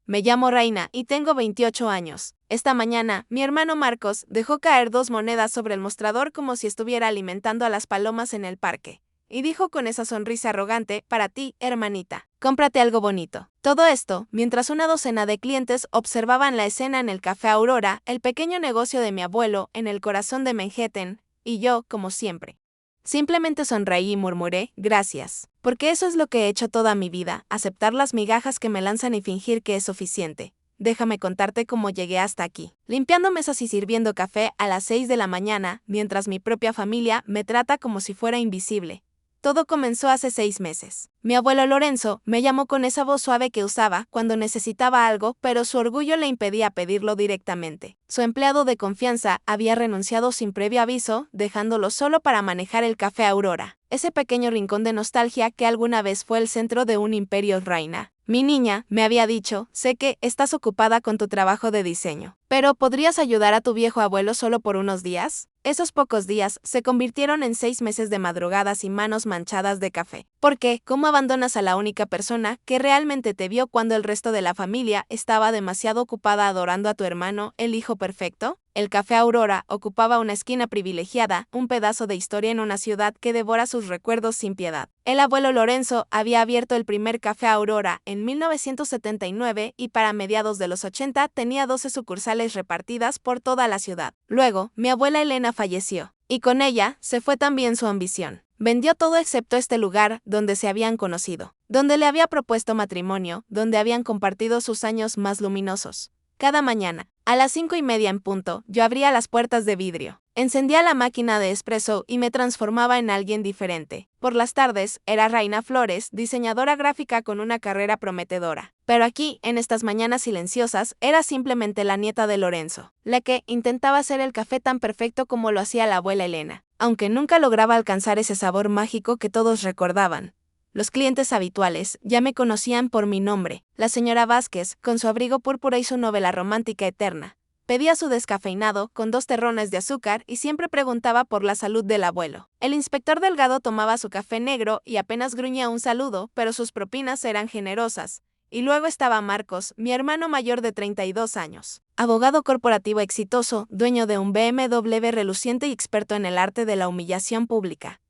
Me llamo Reina y tengo 28 años. Esta mañana, mi hermano Marcos dejó caer 2 monedas sobre el mostrador como si estuviera alimentando a las palomas en el parque. Y dijo con esa sonrisa arrogante, para ti, hermanita, cómprate algo bonito. Todo esto, mientras una docena de clientes observaban la escena en el Café Aurora, el pequeño negocio de mi abuelo, en el corazón de Manhattan, y yo, como siempre. Simplemente sonreí y murmuré, gracias. Porque eso es lo que he hecho toda mi vida, aceptar las migajas que me lanzan y fingir que es suficiente. Déjame contarte cómo llegué hasta aquí. Limpiando mesas y sirviendo café a las 6 de la mañana, mientras mi propia familia me trata como si fuera invisible. Todo comenzó hace 6 meses. Mi abuelo Lorenzo me llamó con esa voz suave que usaba cuando necesitaba algo, pero su orgullo le impedía pedirlo directamente. Su empleado de confianza había renunciado sin previo aviso, dejándolo solo para manejar el Café Aurora, ese pequeño rincón de nostalgia que alguna vez fue el centro de un imperio reina. Mi niña, me había dicho, sé que estás ocupada con tu trabajo de diseño, pero ¿podrías ayudar a tu viejo abuelo solo por unos días? Esos pocos días se convirtieron en 6 meses de madrugadas y manos manchadas de café. Porque, ¿cómo abandonas a la única persona que realmente te vio cuando el resto de la familia estaba demasiado ocupada adorando a tu hermano, el hijo perfecto? El Café Aurora ocupaba una esquina privilegiada, un pedazo de historia en una ciudad que devora sus recuerdos sin piedad. El abuelo Lorenzo había abierto el primer Café Aurora en 1979 y para mediados de los 80 tenía 12 sucursales repartidas por toda la ciudad. Luego, mi abuela Elena falleció, y con ella se fue también su ambición. Vendió todo excepto este lugar donde se habían conocido, donde le había propuesto matrimonio, donde habían compartido sus años más luminosos. Cada mañana, a las 5:30 en punto, yo abría las puertas de vidrio, encendía la máquina de espresso y me transformaba en alguien diferente. Por las tardes, era Reina Flores, diseñadora gráfica con una carrera prometedora. Pero aquí, en estas mañanas silenciosas, era simplemente la nieta de Lorenzo, la que intentaba hacer el café tan perfecto como lo hacía la abuela Elena, aunque nunca lograba alcanzar ese sabor mágico que todos recordaban. Los clientes habituales ya me conocían por mi nombre, la señora Vázquez, con su abrigo púrpura y su novela romántica eterna. Pedía su descafeinado con 2 terrones de azúcar y siempre preguntaba por la salud del abuelo. El inspector Delgado tomaba su café negro y apenas gruñía un saludo, pero sus propinas eran generosas. Y luego estaba Marcos, mi hermano mayor de 32 años. Abogado corporativo exitoso, dueño de un BMW reluciente y experto en el arte de la humillación pública.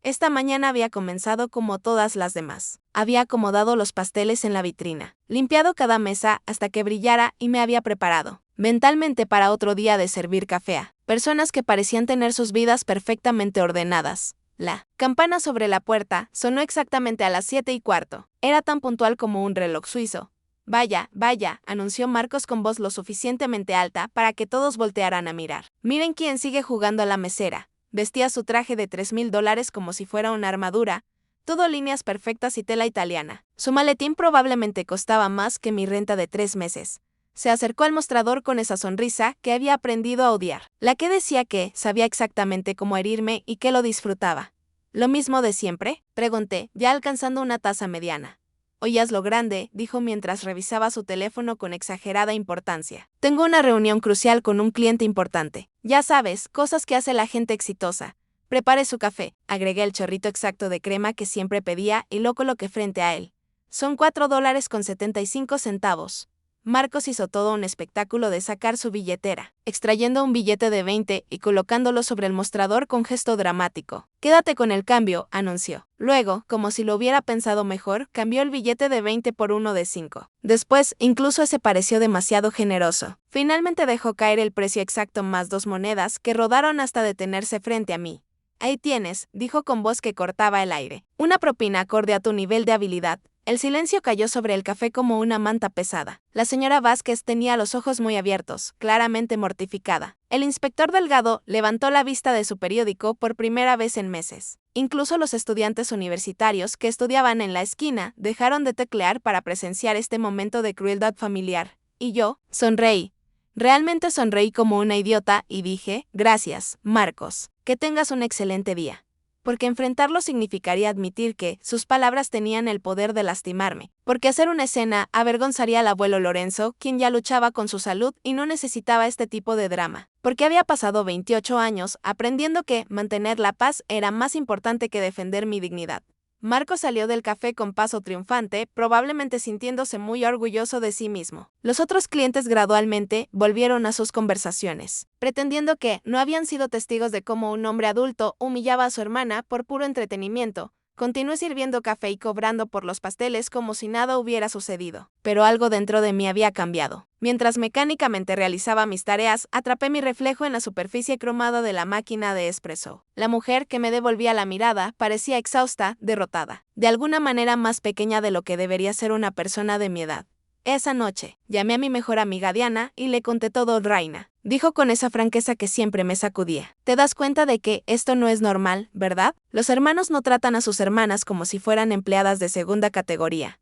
Esta mañana había comenzado como todas las demás. Había acomodado los pasteles en la vitrina, limpiado cada mesa hasta que brillara y me había preparado mentalmente para otro día de servir café a personas que parecían tener sus vidas perfectamente ordenadas. La campana sobre la puerta sonó exactamente a las 7:15. Era tan puntual como un reloj suizo. Vaya, vaya, anunció Marcos con voz lo suficientemente alta para que todos voltearan a mirar. Miren quién sigue jugando a la mesera. Vestía su traje de $3,000 como si fuera una armadura, todo líneas perfectas y tela italiana. Su maletín probablemente costaba más que mi renta de 3 meses. Se acercó al mostrador con esa sonrisa que había aprendido a odiar, la que decía que sabía exactamente cómo herirme y que lo disfrutaba. ¿Lo mismo de siempre?, pregunté, ya alcanzando una taza mediana. Oías lo grande, dijo mientras revisaba su teléfono con exagerada importancia. Tengo una reunión crucial con un cliente importante. Ya sabes, cosas que hace la gente exitosa. Prepare su café. Agregué el chorrito exacto de crema que siempre pedía y lo coloqué frente a él. Son $4.75. Marcos hizo todo un espectáculo de sacar su billetera, extrayendo un billete de 20 y colocándolo sobre el mostrador con gesto dramático. Quédate con el cambio, anunció. Luego, como si lo hubiera pensado mejor, cambió el billete de 20 por uno de 5. Después, incluso ese pareció demasiado generoso. Finalmente dejó caer el precio exacto más 2 monedas que rodaron hasta detenerse frente a mí. Ahí tienes, dijo con voz que cortaba el aire. Una propina acorde a tu nivel de habilidad. El silencio cayó sobre el café como una manta pesada. La señora Vázquez tenía los ojos muy abiertos, claramente mortificada. El inspector Delgado levantó la vista de su periódico por primera vez en meses. Incluso los estudiantes universitarios que estudiaban en la esquina dejaron de teclear para presenciar este momento de crueldad familiar. Y yo, sonreí. Realmente sonreí como una idiota y dije, gracias, Marcos, que tengas un excelente día. Porque enfrentarlo significaría admitir que sus palabras tenían el poder de lastimarme. Porque hacer una escena avergonzaría al abuelo Lorenzo, quien ya luchaba con su salud y no necesitaba este tipo de drama. Porque había pasado 28 años aprendiendo que mantener la paz era más importante que defender mi dignidad. Marcos salió del café con paso triunfante, probablemente sintiéndose muy orgulloso de sí mismo. Los otros clientes gradualmente volvieron a sus conversaciones, pretendiendo que no habían sido testigos de cómo un hombre adulto humillaba a su hermana por puro entretenimiento. Continué sirviendo café y cobrando por los pasteles como si nada hubiera sucedido. Pero algo dentro de mí había cambiado. Mientras mecánicamente realizaba mis tareas, atrapé mi reflejo en la superficie cromada de la máquina de espresso. La mujer que me devolvía la mirada parecía exhausta, derrotada, de alguna manera más pequeña de lo que debería ser una persona de mi edad. Esa noche, llamé a mi mejor amiga Diana y le conté todo a Raina. Dijo con esa franqueza que siempre me sacudía. ¿Te das cuenta de que esto no es normal, verdad? Los hermanos no tratan a sus hermanas como si fueran empleadas de segunda categoría.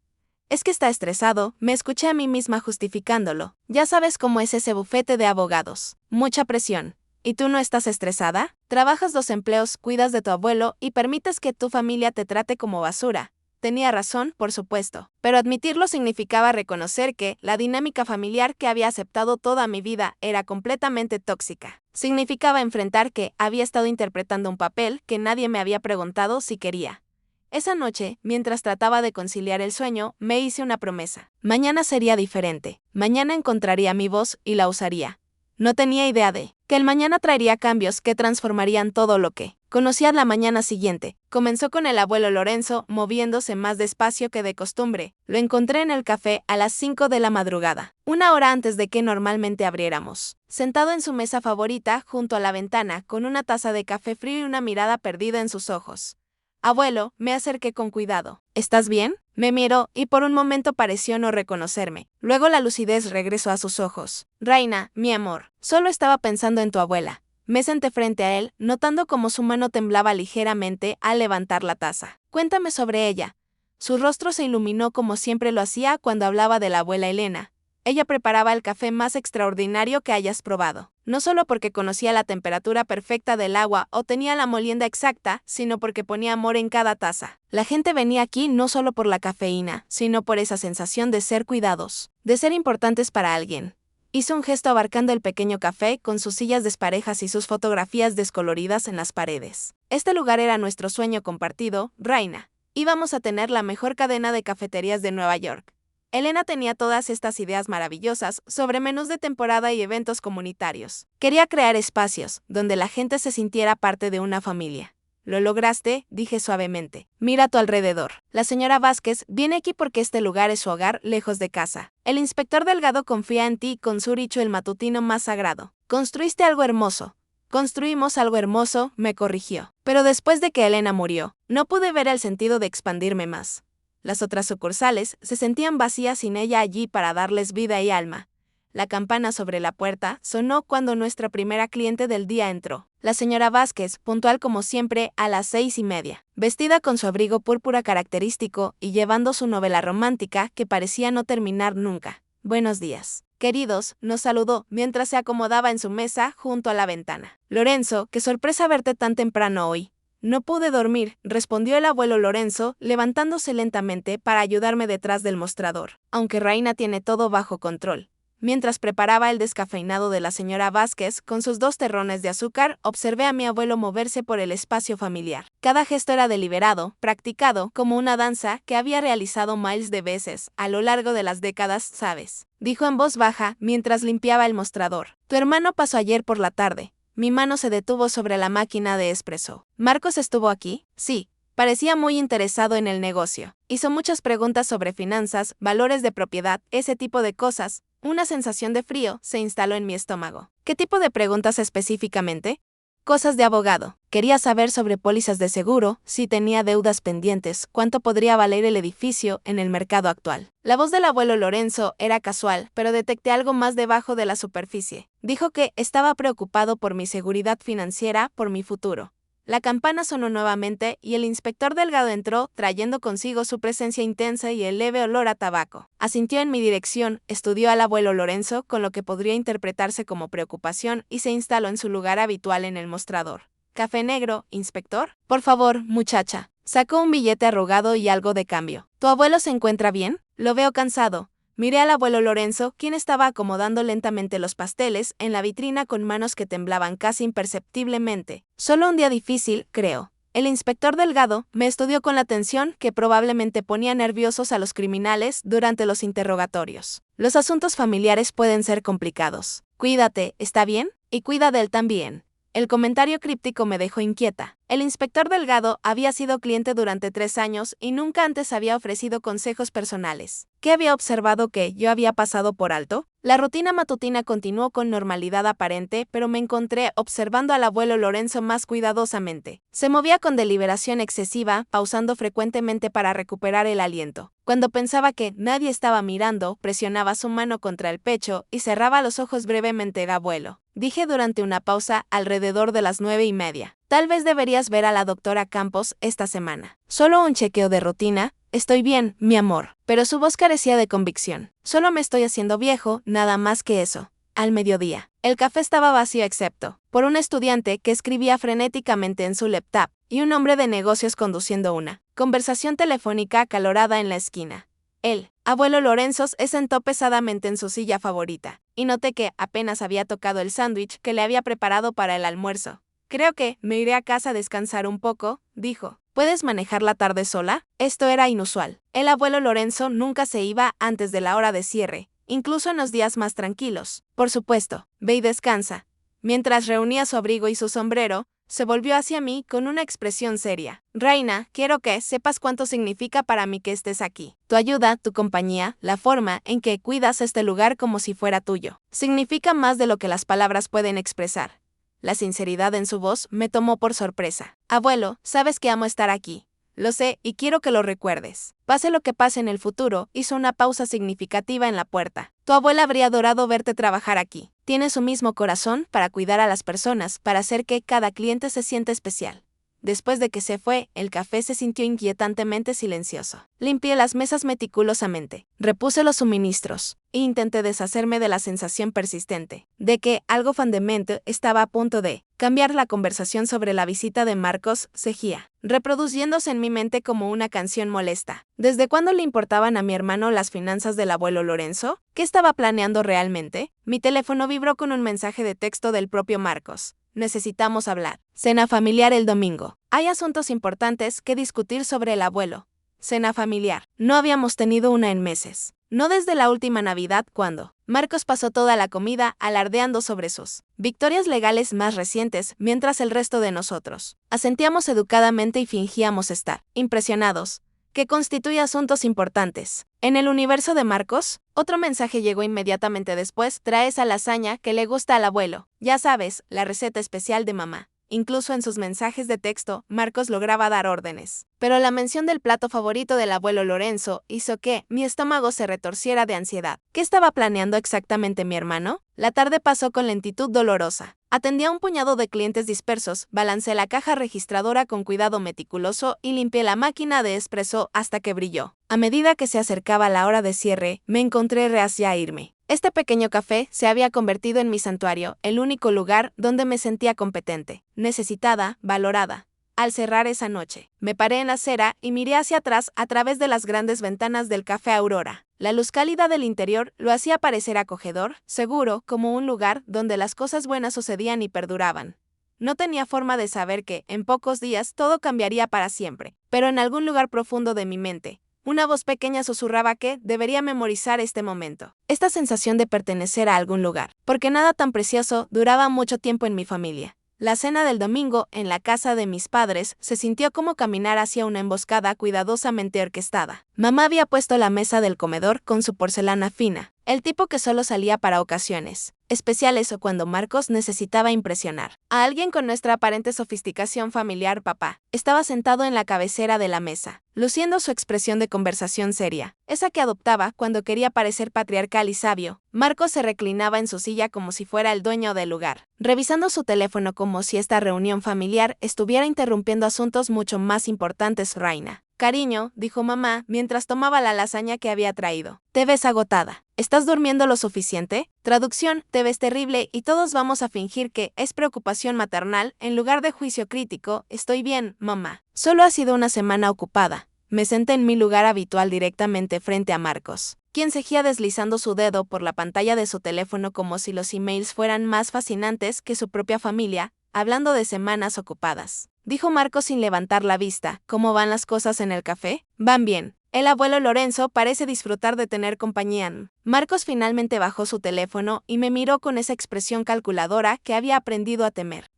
Es que está estresado, me escuché a mí misma justificándolo. Ya sabes cómo es ese bufete de abogados. Mucha presión. ¿Y tú no estás estresada? Trabajas 2 empleos, cuidas de tu abuelo y permites que tu familia te trate como basura. Tenía razón, por supuesto, pero admitirlo significaba reconocer que la dinámica familiar que había aceptado toda mi vida era completamente tóxica. Significaba enfrentar que había estado interpretando un papel que nadie me había preguntado si quería. Esa noche, mientras trataba de conciliar el sueño, me hice una promesa. Mañana sería diferente. Mañana encontraría mi voz y la usaría. No tenía idea de que el mañana traería cambios que transformarían todo lo que conocía la mañana siguiente. Comenzó con el abuelo Lorenzo, moviéndose más despacio que de costumbre. Lo encontré en el café a las 5 de la madrugada, 1 hora antes de que normalmente abriéramos. Sentado en su mesa favorita, junto a la ventana, con una taza de café frío y una mirada perdida en sus ojos. Abuelo, me acerqué con cuidado. ¿Estás bien? Me miró y por un momento pareció no reconocerme. Luego la lucidez regresó a sus ojos. Raina, mi amor, solo estaba pensando en tu abuela. Me senté frente a él, notando cómo su mano temblaba ligeramente al levantar la taza. Cuéntame sobre ella. Su rostro se iluminó como siempre lo hacía cuando hablaba de la abuela Elena. Ella preparaba el café más extraordinario que hayas probado. No solo porque conocía la temperatura perfecta del agua o tenía la molienda exacta, sino porque ponía amor en cada taza. La gente venía aquí no solo por la cafeína, sino por esa sensación de ser cuidados, de ser importantes para alguien. Hizo un gesto abarcando el pequeño café con sus sillas desparejas y sus fotografías descoloridas en las paredes. Este lugar era nuestro sueño compartido, Raina. Íbamos a tener la mejor cadena de cafeterías de Nueva York. Elena tenía todas estas ideas maravillosas sobre menús de temporada y eventos comunitarios. Quería crear espacios donde la gente se sintiera parte de una familia. «Lo lograste», dije suavemente. «Mira a tu alrededor. La señora Vázquez viene aquí porque este lugar es su hogar, lejos de casa. El inspector Delgado confía en ti con su ritual el matutino más sagrado. Construiste algo hermoso». «Construimos algo hermoso», me corrigió. Pero después de que Elena murió, no pude ver el sentido de expandirme más. Las otras sucursales se sentían vacías sin ella allí para darles vida y alma. La campana sobre la puerta sonó cuando nuestra primera cliente del día entró. La señora Vázquez, puntual como siempre, a las 6:30, vestida con su abrigo púrpura característico y llevando su novela romántica que parecía no terminar nunca. «Buenos días, queridos», nos saludó mientras se acomodaba en su mesa junto a la ventana. «Lorenzo, qué sorpresa verte tan temprano hoy». «No pude dormir», respondió el abuelo Lorenzo, levantándose lentamente para ayudarme detrás del mostrador, aunque Raina tiene todo bajo control. Mientras preparaba el descafeinado de la señora Vázquez con sus 2 terrones de azúcar, observé a mi abuelo moverse por el espacio familiar. Cada gesto era deliberado, practicado, como una danza que había realizado miles de veces a lo largo de las décadas, ¿sabes?, dijo en voz baja mientras limpiaba el mostrador. «Tu hermano pasó ayer por la tarde». Mi mano se detuvo sobre la máquina de espresso. «¿Marcos estuvo aquí?» «Sí». Parecía muy interesado en el negocio. Hizo muchas preguntas sobre finanzas, valores de propiedad, ese tipo de cosas. Una sensación de frío se instaló en mi estómago. ¿Qué tipo de preguntas específicamente? Cosas de abogado. Quería saber sobre pólizas de seguro, si tenía deudas pendientes, cuánto podría valer el edificio en el mercado actual. La voz del abuelo Lorenzo era casual, pero detecté algo más debajo de la superficie. Dijo que estaba preocupado por mi seguridad financiera, por mi futuro. La campana sonó nuevamente y el inspector Delgado entró, trayendo consigo su presencia intensa y el leve olor a tabaco. Asintió en mi dirección, estudió al abuelo Lorenzo con lo que podría interpretarse como preocupación y se instaló en su lugar habitual en el mostrador. «¿Café negro, inspector?» «Por favor, muchacha». Sacó un billete arrugado y algo de cambio. «¿Tu abuelo se encuentra bien?» «Lo veo cansado». Miré al abuelo Lorenzo, quien estaba acomodando lentamente los pasteles en la vitrina con manos que temblaban casi imperceptiblemente. «Solo un día difícil, creo». El inspector Delgado me estudió con la atención que probablemente ponía nerviosos a los criminales durante los interrogatorios. Los asuntos familiares pueden ser complicados. Cuídate, ¿está bien? Y cuida de él también. El comentario críptico me dejó inquieta. El inspector Delgado había sido cliente durante 3 años y nunca antes había ofrecido consejos personales. ¿Qué había observado que yo había pasado por alto? La rutina matutina continuó con normalidad aparente, pero me encontré observando al abuelo Lorenzo más cuidadosamente. Se movía con deliberación excesiva, pausando frecuentemente para recuperar el aliento. Cuando pensaba que nadie estaba mirando, presionaba su mano contra el pecho y cerraba los ojos brevemente. Abuelo, dije durante una pausa alrededor de las 9:30. Tal vez deberías ver a la doctora Campos esta semana. Solo un chequeo de rutina. Estoy bien, mi amor. Pero su voz carecía de convicción. Solo me estoy haciendo viejo, nada más que eso. Al mediodía. El café estaba vacío excepto por un estudiante que escribía frenéticamente en su laptop y un hombre de negocios conduciendo una conversación telefónica acalorada en la esquina. El abuelo Lorenzo se sentó pesadamente en su silla favorita y noté que apenas había tocado el sándwich que le había preparado para el almuerzo. Creo que me iré a casa a descansar un poco, dijo. ¿Puedes manejar la tarde sola? Esto era inusual. El abuelo Lorenzo nunca se iba antes de la hora de cierre, incluso en los días más tranquilos. Por supuesto, ve y descansa. Mientras reunía su abrigo y su sombrero, se volvió hacia mí con una expresión seria. Reina, quiero que sepas cuánto significa para mí que estés aquí. Tu ayuda, tu compañía, la forma en que cuidas este lugar como si fuera tuyo. Significa más de lo que las palabras pueden expresar. La sinceridad en su voz me tomó por sorpresa. Abuelo, sabes que amo estar aquí. Lo sé y quiero que lo recuerdes. Pase lo que pase en el futuro, hizo una pausa significativa en la puerta. Tu abuela habría adorado verte trabajar aquí. Tiene su mismo corazón para cuidar a las personas, para hacer que cada cliente se sienta especial. Después de que se fue, el café se sintió inquietantemente silencioso. Limpié las mesas meticulosamente, repuse los suministros, e intenté deshacerme de la sensación persistente de que algo fundamental estaba a punto de cambiar. La conversación sobre la visita de Marcos seguía reproduciéndose en mi mente como una canción molesta. ¿Desde cuándo le importaban a mi hermano las finanzas del abuelo Lorenzo? ¿Qué estaba planeando realmente? Mi teléfono vibró con un mensaje de texto del propio Marcos. Necesitamos hablar. Cena familiar el domingo. Hay asuntos importantes que discutir sobre el abuelo. Cena familiar. No habíamos tenido una en meses. No desde la última Navidad cuando Marcos pasó toda la comida alardeando sobre sus victorias legales más recientes, mientras el resto de nosotros asentíamos educadamente y fingíamos estar impresionados. Que constituye asuntos importantes. En el universo de Marcos, otro mensaje llegó inmediatamente después. Trae esa lasaña que le gusta al abuelo. Ya sabes, la receta especial de mamá. Incluso en sus mensajes de texto, Marcos lograba dar órdenes. Pero la mención del plato favorito del abuelo Lorenzo hizo que mi estómago se retorciera de ansiedad. ¿Qué estaba planeando exactamente mi hermano? La tarde pasó con lentitud dolorosa. Atendí a un puñado de clientes dispersos, balancé la caja registradora con cuidado meticuloso y limpié la máquina de espresso hasta que brilló. A medida que se acercaba la hora de cierre, me encontré reacia a irme. Este pequeño café se había convertido en mi santuario, el único lugar donde me sentía competente, necesitada, valorada. Al cerrar esa noche, me paré en la acera y miré hacia atrás a través de las grandes ventanas del Café Aurora. La luz cálida del interior lo hacía parecer acogedor, seguro, como un lugar donde las cosas buenas sucedían y perduraban. No tenía forma de saber que, en pocos días, todo cambiaría para siempre, pero en algún lugar profundo de mi mente, una voz pequeña susurraba que debería memorizar este momento. Esta sensación de pertenecer a algún lugar, porque nada tan precioso duraba mucho tiempo en mi familia. La cena del domingo, en la casa de mis padres, se sintió como caminar hacia una emboscada cuidadosamente orquestada. Mamá había puesto la mesa del comedor con su porcelana fina, el tipo que solo salía para ocasiones especiales o cuando Marcos necesitaba impresionar a alguien con nuestra aparente sofisticación familiar. Papá estaba sentado en la cabecera de la mesa, luciendo su expresión de conversación seria, esa que adoptaba cuando quería parecer patriarcal y sabio. Marcos se reclinaba en su silla como si fuera el dueño del lugar, revisando su teléfono como si esta reunión familiar estuviera interrumpiendo asuntos mucho más importantes. Reina. Cariño, dijo mamá mientras tomaba la lasaña que había traído. Te ves agotada. ¿Estás durmiendo lo suficiente? Traducción, te ves terrible y todos vamos a fingir que es preocupación maternal en lugar de juicio crítico. Estoy bien, mamá. Solo ha sido una semana ocupada. Me senté en mi lugar habitual directamente frente a Marcos, quien seguía deslizando su dedo por la pantalla de su teléfono como si los emails fueran más fascinantes que su propia familia, hablando de semanas ocupadas. Dijo Marcos sin levantar la vista. ¿Cómo van las cosas en el café? Van bien. El abuelo Lorenzo parece disfrutar de tener compañía. Marcos finalmente bajó su teléfono y me miró con esa expresión calculadora que había aprendido a temer.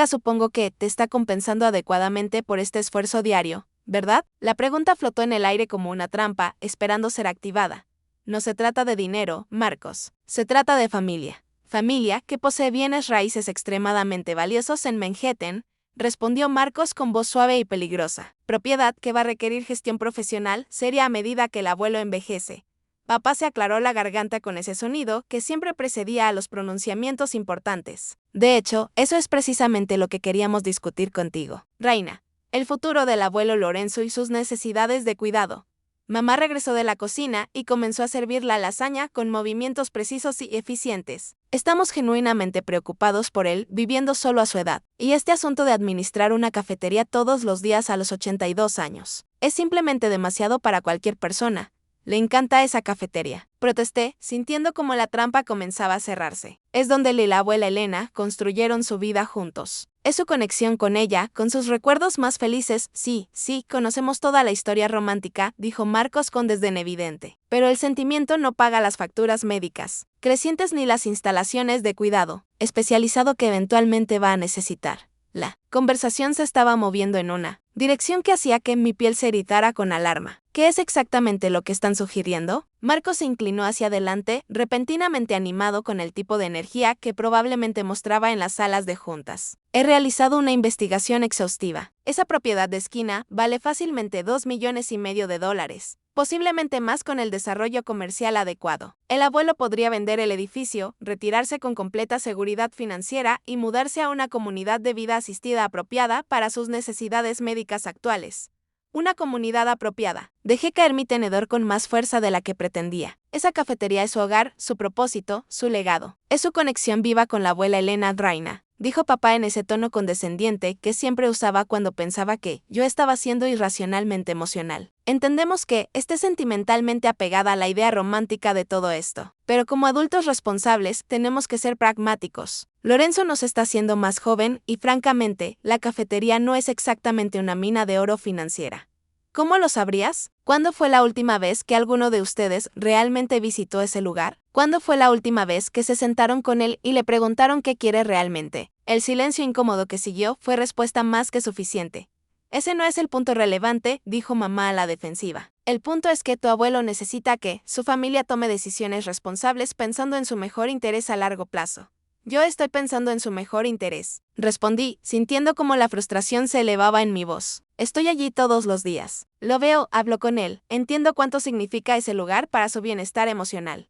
Supongo que te está compensando adecuadamente por este esfuerzo diario, ¿verdad? La pregunta flotó en el aire como una trampa, esperando ser activada. No se trata de dinero, Marcos. Se trata de familia. Familia que posee bienes raíces extremadamente valiosos en Manhattan, respondió Marcos con voz suave y peligrosa. Propiedad que va a requerir gestión profesional seria a medida que el abuelo envejece. Papá se aclaró la garganta con ese sonido que siempre precedía a los pronunciamientos importantes. De hecho, eso es precisamente lo que queríamos discutir contigo, Reina. El futuro del abuelo Lorenzo y sus necesidades de cuidado. Mamá regresó de la cocina y comenzó a servir la lasaña con movimientos precisos y eficientes. Estamos genuinamente preocupados por él, viviendo solo a su edad. Y este asunto de administrar una cafetería todos los días a los 82 años. Es simplemente demasiado para cualquier persona. Le encanta esa cafetería. Protesté, sintiendo como la trampa comenzaba a cerrarse. Es donde él y la abuela Elena construyeron su vida juntos. Es su conexión con ella, con sus recuerdos más felices. Sí, conocemos toda la historia romántica, dijo Marcos con desdén evidente. Pero el sentimiento no paga las facturas médicas, crecientes ni las instalaciones de cuidado especializado que eventualmente va a necesitar. La conversación se estaba moviendo en una dirección que hacía que mi piel se irritara con alarma. ¿Qué es exactamente lo que están sugiriendo? Marcos se inclinó hacia adelante, repentinamente animado con el tipo de energía que probablemente mostraba en las salas de juntas. He realizado una investigación exhaustiva. Esa propiedad de esquina vale fácilmente $2,5 millones. Posiblemente más con el desarrollo comercial adecuado. El abuelo podría vender el edificio, retirarse con completa seguridad financiera y mudarse a una comunidad de vida asistida apropiada para sus necesidades médicas actuales. Una comunidad apropiada. Dejé caer mi tenedor con más fuerza de la que pretendía. Esa cafetería es su hogar, su propósito, su legado. Es su conexión viva con la abuela Elena Reina, dijo papá en ese tono condescendiente que siempre usaba cuando pensaba que yo estaba siendo irracionalmente emocional. Entendemos que esté sentimentalmente apegada a la idea romántica de todo esto, pero como adultos responsables tenemos que ser pragmáticos. Lorenzo nos está haciendo más joven y francamente, la cafetería no es exactamente una mina de oro financiera. ¿Cómo lo sabrías? ¿Cuándo fue la última vez que alguno de ustedes realmente visitó ese lugar? ¿Cuándo fue la última vez que se sentaron con él y le preguntaron qué quiere realmente? El silencio incómodo que siguió fue respuesta más que suficiente. Ese no es el punto relevante, dijo mamá a la defensiva. El punto es que tu abuelo necesita que su familia tome decisiones responsables pensando en su mejor interés a largo plazo. Yo estoy pensando en su mejor interés, respondí, sintiendo como la frustración se elevaba en mi voz. Estoy allí todos los días. Lo veo, hablo con él, entiendo cuánto significa ese lugar para su bienestar emocional.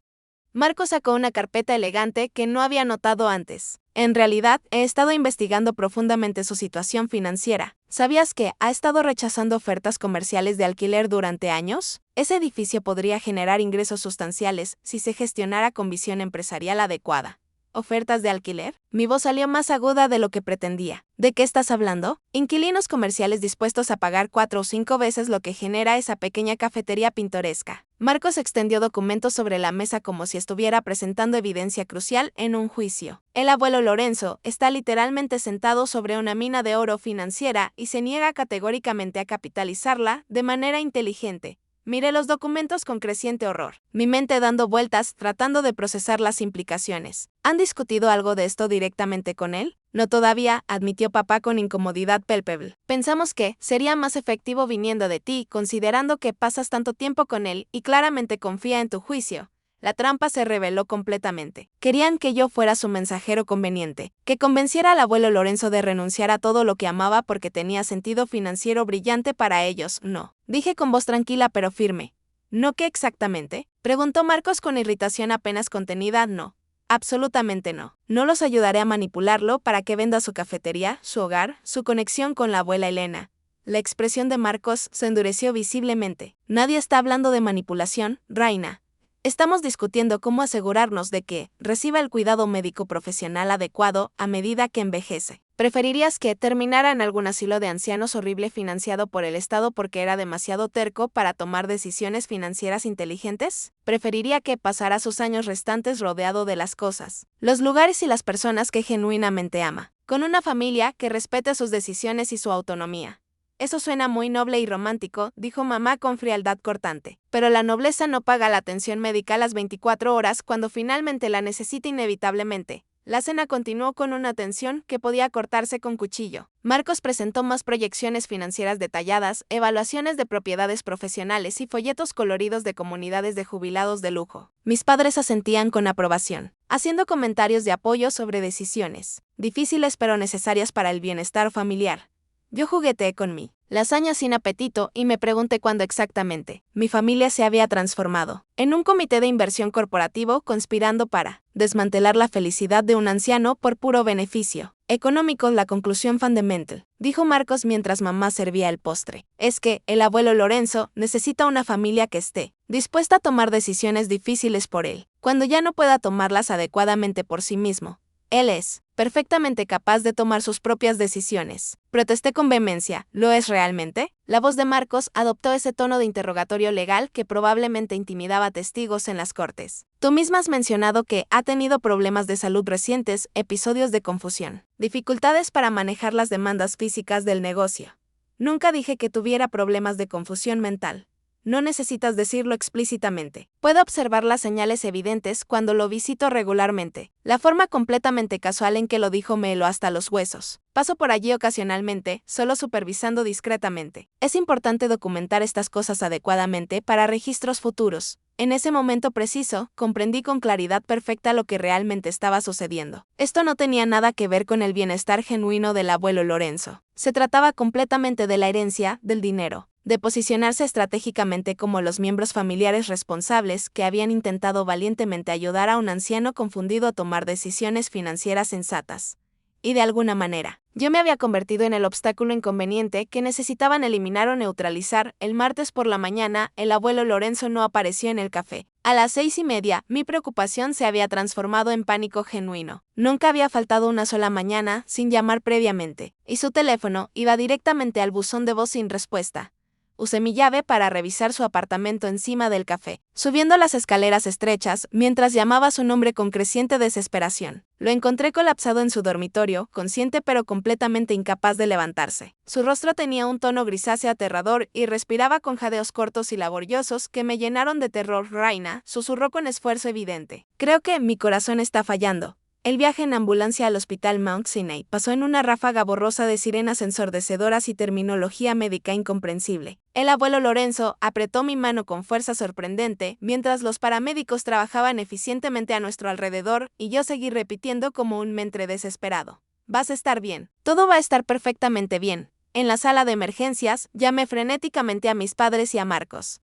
Marco sacó una carpeta elegante que no había notado antes. En realidad, he estado investigando profundamente su situación financiera. ¿Sabías que ha estado rechazando ofertas comerciales de alquiler durante años? Ese edificio podría generar ingresos sustanciales si se gestionara con visión empresarial adecuada. ¿Ofertas de alquiler? Mi voz salió más aguda de lo que pretendía. ¿De qué estás hablando? Inquilinos comerciales dispuestos a pagar 4 o 5 veces lo que genera esa pequeña cafetería pintoresca. Marcos extendió documentos sobre la mesa como si estuviera presentando evidencia crucial en un juicio. El abuelo Lorenzo está literalmente sentado sobre una mina de oro financiera y se niega categóricamente a capitalizarla de manera inteligente. Miré los documentos con creciente horror, mi mente dando vueltas tratando de procesar las implicaciones. ¿Han discutido algo de esto directamente con él? No todavía, admitió papá con incomodidad palpable. Pensamos que sería más efectivo viniendo de ti, considerando que pasas tanto tiempo con él y claramente confía en tu juicio. La trampa se reveló completamente. Querían que yo fuera su mensajero conveniente, que convenciera al abuelo Lorenzo de renunciar a todo lo que amaba porque tenía sentido financiero brillante para ellos. No, dije con voz tranquila pero firme. ¿No qué exactamente? Preguntó Marcos con irritación apenas contenida. No, absolutamente no. No los ayudaré a manipularlo para que venda su cafetería, su hogar, su conexión con la abuela Elena. La expresión de Marcos se endureció visiblemente. Nadie está hablando de manipulación, Reina. Estamos discutiendo cómo asegurarnos de que reciba el cuidado médico profesional adecuado a medida que envejece. ¿Preferirías que terminara en algún asilo de ancianos horrible financiado por el Estado porque era demasiado terco para tomar decisiones financieras inteligentes? ¿Preferiría que pasara sus años restantes rodeado de las cosas, los lugares y las personas que genuinamente ama, con una familia que respete sus decisiones y su autonomía? Eso suena muy noble y romántico, dijo mamá con frialdad cortante. Pero la nobleza no paga la atención médica a las 24 horas cuando finalmente la necesita inevitablemente. La cena continuó con una tensión que podía cortarse con cuchillo. Marcos presentó más proyecciones financieras detalladas, evaluaciones de propiedades profesionales y folletos coloridos de comunidades de jubilados de lujo. Mis padres asentían con aprobación, haciendo comentarios de apoyo sobre decisiones difíciles pero necesarias para el bienestar familiar. Yo jugueteé con mi lasaña sin apetito y me pregunté cuándo exactamente mi familia se había transformado en un comité de inversión corporativo conspirando para desmantelar la felicidad de un anciano por puro beneficio económico. La conclusión fundamental, dijo Marcos mientras mamá servía el postre, es que el abuelo Lorenzo necesita una familia que esté dispuesta a tomar decisiones difíciles por él, cuando ya no pueda tomarlas adecuadamente por sí mismo. Él es perfectamente capaz de tomar sus propias decisiones. Protesté con vehemencia. ¿Lo es realmente? La voz de Marcos adoptó ese tono de interrogatorio legal que probablemente intimidaba a testigos en las cortes. Tú misma has mencionado que ha tenido problemas de salud recientes, episodios de confusión, dificultades para manejar las demandas físicas del negocio. Nunca dije que tuviera problemas de confusión mental. No necesitas decirlo explícitamente. Puedo observar las señales evidentes cuando lo visito regularmente. La forma completamente casual en que lo dijo me heló hasta los huesos. Paso por allí ocasionalmente, solo supervisando discretamente. Es importante documentar estas cosas adecuadamente para registros futuros. En ese momento preciso, comprendí con claridad perfecta lo que realmente estaba sucediendo. Esto no tenía nada que ver con el bienestar genuino del abuelo Lorenzo. Se trataba completamente de la herencia, del dinero, de posicionarse estratégicamente como los miembros familiares responsables que habían intentado valientemente ayudar a un anciano confundido a tomar decisiones financieras sensatas. Y de alguna manera, yo me había convertido en el obstáculo inconveniente que necesitaban eliminar o neutralizar. El martes por la mañana, el abuelo Lorenzo no apareció en el café. A las 6:30, mi preocupación se había transformado en pánico genuino. Nunca había faltado una sola mañana sin llamar previamente, y su teléfono iba directamente al buzón de voz sin respuesta. Usé mi llave para revisar su apartamento encima del café, subiendo las escaleras estrechas mientras llamaba su nombre con creciente desesperación. Lo encontré colapsado en su dormitorio, consciente pero completamente incapaz de levantarse. Su rostro tenía un tono grisáceo aterrador y respiraba con jadeos cortos y laboriosos que me llenaron de terror. Raina, susurró con esfuerzo evidente. Creo que mi corazón está fallando. El viaje en ambulancia al hospital Mount Sinai pasó en una ráfaga borrosa de sirenas ensordecedoras y terminología médica incomprensible. El abuelo Lorenzo apretó mi mano con fuerza sorprendente mientras los paramédicos trabajaban eficientemente a nuestro alrededor y yo seguí repitiendo como un mentre desesperado. Vas a estar bien. Todo va a estar perfectamente bien. En la sala de emergencias, llamé frenéticamente a mis padres y a Marcos,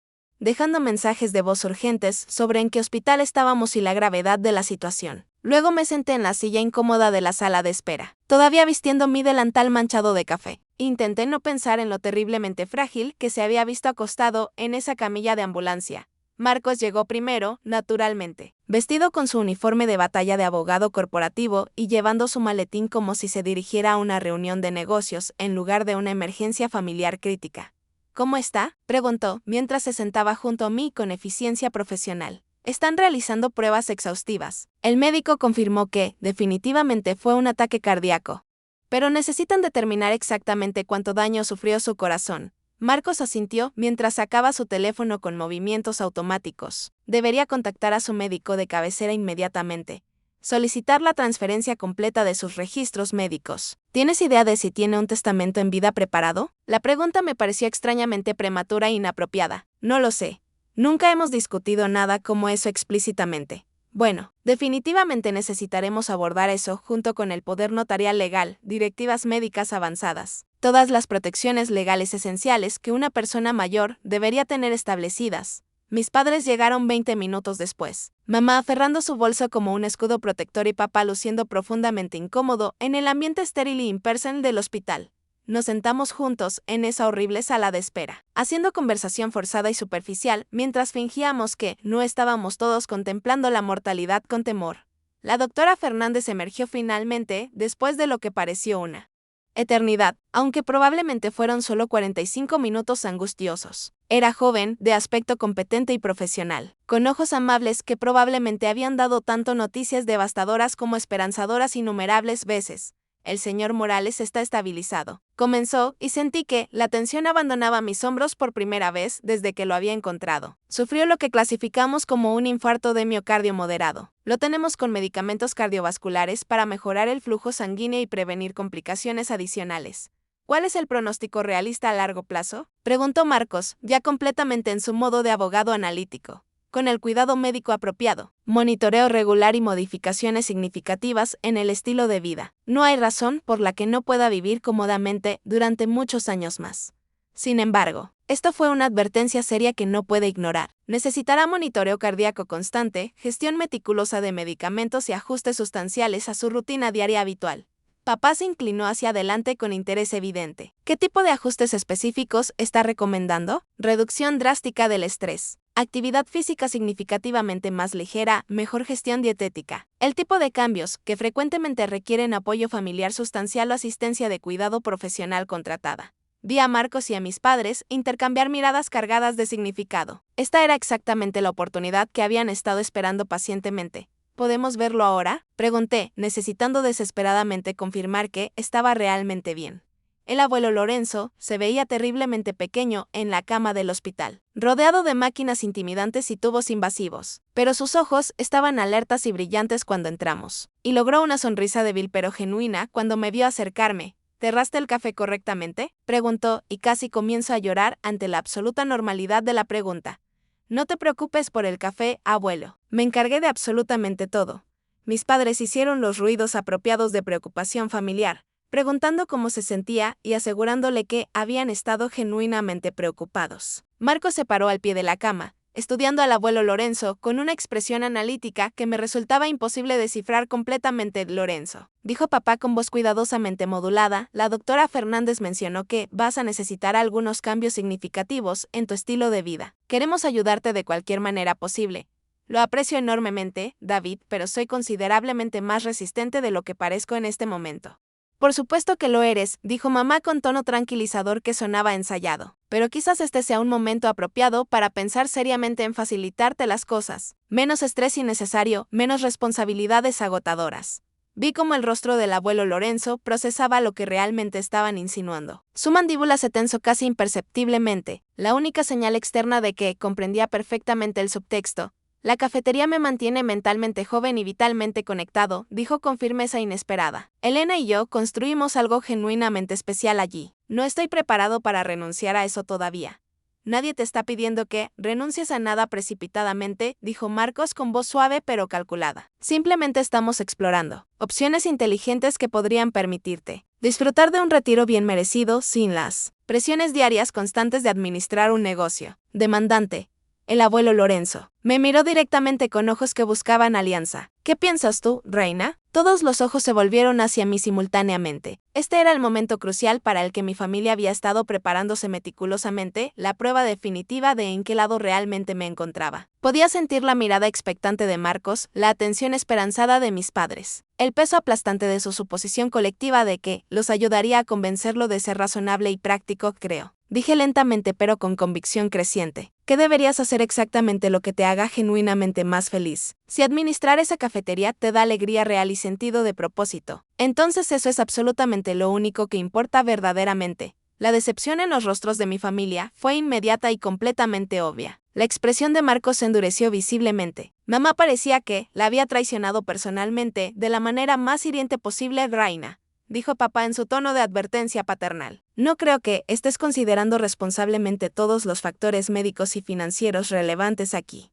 dejando mensajes de voz urgentes sobre en qué hospital estábamos y la gravedad de la situación. Luego me senté en la silla incómoda de la sala de espera, todavía vistiendo mi delantal manchado de café. Intenté no pensar en lo terriblemente frágil que se había visto acostado en esa camilla de ambulancia. Marcos llegó primero, naturalmente, vestido con su uniforme de batalla de abogado corporativo y llevando su maletín como si se dirigiera a una reunión de negocios en lugar de una emergencia familiar crítica. ¿Cómo está?, preguntó, mientras se sentaba junto a mí con eficiencia profesional. Están realizando pruebas exhaustivas. El médico confirmó que, definitivamente, fue un ataque cardíaco. Pero necesitan determinar exactamente cuánto daño sufrió su corazón. Marcos asintió mientras sacaba su teléfono con movimientos automáticos. Debería contactar a su médico de cabecera inmediatamente. Solicitar la transferencia completa de sus registros médicos. ¿Tienes idea de si tiene un testamento en vida preparado? La pregunta me pareció extrañamente prematura e inapropiada. No lo sé. Nunca hemos discutido nada como eso explícitamente. Bueno, definitivamente necesitaremos abordar eso junto con el poder notarial legal, directivas médicas avanzadas, todas las protecciones legales esenciales que una persona mayor debería tener establecidas. Mis padres llegaron 20 minutos después, mamá aferrando su bolso como un escudo protector y papá luciendo profundamente incómodo en el ambiente estéril y impersonal del hospital. Nos sentamos juntos en esa horrible sala de espera, haciendo conversación forzada y superficial mientras fingíamos que no estábamos todos contemplando la mortalidad con temor. La doctora Fernández emergió finalmente después de lo que pareció una eternidad, aunque probablemente fueron solo 45 minutos angustiosos. Era joven, de aspecto competente y profesional, con ojos amables que probablemente habían dado tanto noticias devastadoras como esperanzadoras innumerables veces. El señor Morales está estabilizado. Comenzó, y sentí que la tensión abandonaba mis hombros por primera vez desde que lo había encontrado. Sufrió lo que clasificamos como un infarto de miocardio moderado. Lo tenemos con medicamentos cardiovasculares para mejorar el flujo sanguíneo y prevenir complicaciones adicionales. ¿Cuál es el pronóstico realista a largo plazo?, preguntó Marcos, ya completamente en su modo de abogado analítico. Con el cuidado médico apropiado, monitoreo regular y modificaciones significativas en el estilo de vida, no hay razón por la que no pueda vivir cómodamente durante muchos años más. Sin embargo, esto fue una advertencia seria que no puede ignorar. Necesitará monitoreo cardíaco constante, gestión meticulosa de medicamentos y ajustes sustanciales a su rutina diaria habitual. Papá se inclinó hacia adelante con interés evidente. ¿Qué tipo de ajustes específicos está recomendando? Reducción drástica del estrés. Actividad física significativamente más ligera, mejor gestión dietética. El tipo de cambios, que frecuentemente requieren apoyo familiar sustancial o asistencia de cuidado profesional contratada. Vi a Marcos y a mis padres intercambiar miradas cargadas de significado. Esta era exactamente la oportunidad que habían estado esperando pacientemente. ¿Podemos verlo ahora?, pregunté, necesitando desesperadamente confirmar que estaba realmente bien. El abuelo Lorenzo se veía terriblemente pequeño en la cama del hospital, rodeado de máquinas intimidantes y tubos invasivos, pero sus ojos estaban alertas y brillantes cuando entramos, y logró una sonrisa débil pero genuina cuando me vio acercarme. ¿Cerraste el café correctamente?, preguntó, y casi comienzo a llorar ante la absoluta normalidad de la pregunta. No te preocupes por el café, abuelo. Me encargué de absolutamente todo. Mis padres hicieron los ruidos apropiados de preocupación familiar, preguntando cómo se sentía y asegurándole que habían estado genuinamente preocupados. Marcos se paró al pie de la cama, estudiando al abuelo Lorenzo con una expresión analítica que me resultaba imposible descifrar completamente. Lorenzo, dijo papá con voz cuidadosamente modulada, la doctora Fernández mencionó que vas a necesitar algunos cambios significativos en tu estilo de vida. Queremos ayudarte de cualquier manera posible. Lo aprecio enormemente, David, pero soy considerablemente más resistente de lo que parezco en este momento. Por supuesto que lo eres, dijo mamá con tono tranquilizador que sonaba ensayado. Pero quizás este sea un momento apropiado para pensar seriamente en facilitarte las cosas. Menos estrés innecesario, menos responsabilidades agotadoras. Vi cómo el rostro del abuelo Lorenzo procesaba lo que realmente estaban insinuando. Su mandíbula se tensó casi imperceptiblemente, la única señal externa de que comprendía perfectamente el subtexto. La cafetería me mantiene mentalmente joven y vitalmente conectado, dijo con firmeza inesperada. Elena y yo construimos algo genuinamente especial allí. No estoy preparado para renunciar a eso todavía. Nadie te está pidiendo que renuncies a nada precipitadamente, dijo Marcos con voz suave pero calculada. Simplemente estamos explorando opciones inteligentes que podrían permitirte disfrutar de un retiro bien merecido sin las presiones diarias constantes de administrar un negocio demandante. El abuelo Lorenzo me miró directamente con ojos que buscaban alianza. ¿Qué piensas tú, reina? Todos los ojos se volvieron hacia mí simultáneamente. Este era el momento crucial para el que mi familia había estado preparándose meticulosamente, la prueba definitiva de en qué lado realmente me encontraba. Podía sentir la mirada expectante de Marcos, la atención esperanzada de mis padres, el peso aplastante de su suposición colectiva de que los ayudaría a convencerlo de ser razonable y práctico, creo. Dije lentamente pero con convicción creciente. ¿Qué deberías hacer exactamente lo que te haga genuinamente más feliz? Si administrar esa cafetería te da alegría real y sentido de propósito, entonces eso es absolutamente lo único que importa verdaderamente. La decepción en los rostros de mi familia fue inmediata y completamente obvia. La expresión de Marcos se endureció visiblemente. Mamá parecía que la había traicionado personalmente de la manera más hiriente posible, reina, dijo papá en su tono de advertencia paternal. No creo que estés considerando responsablemente todos los factores médicos y financieros relevantes aquí.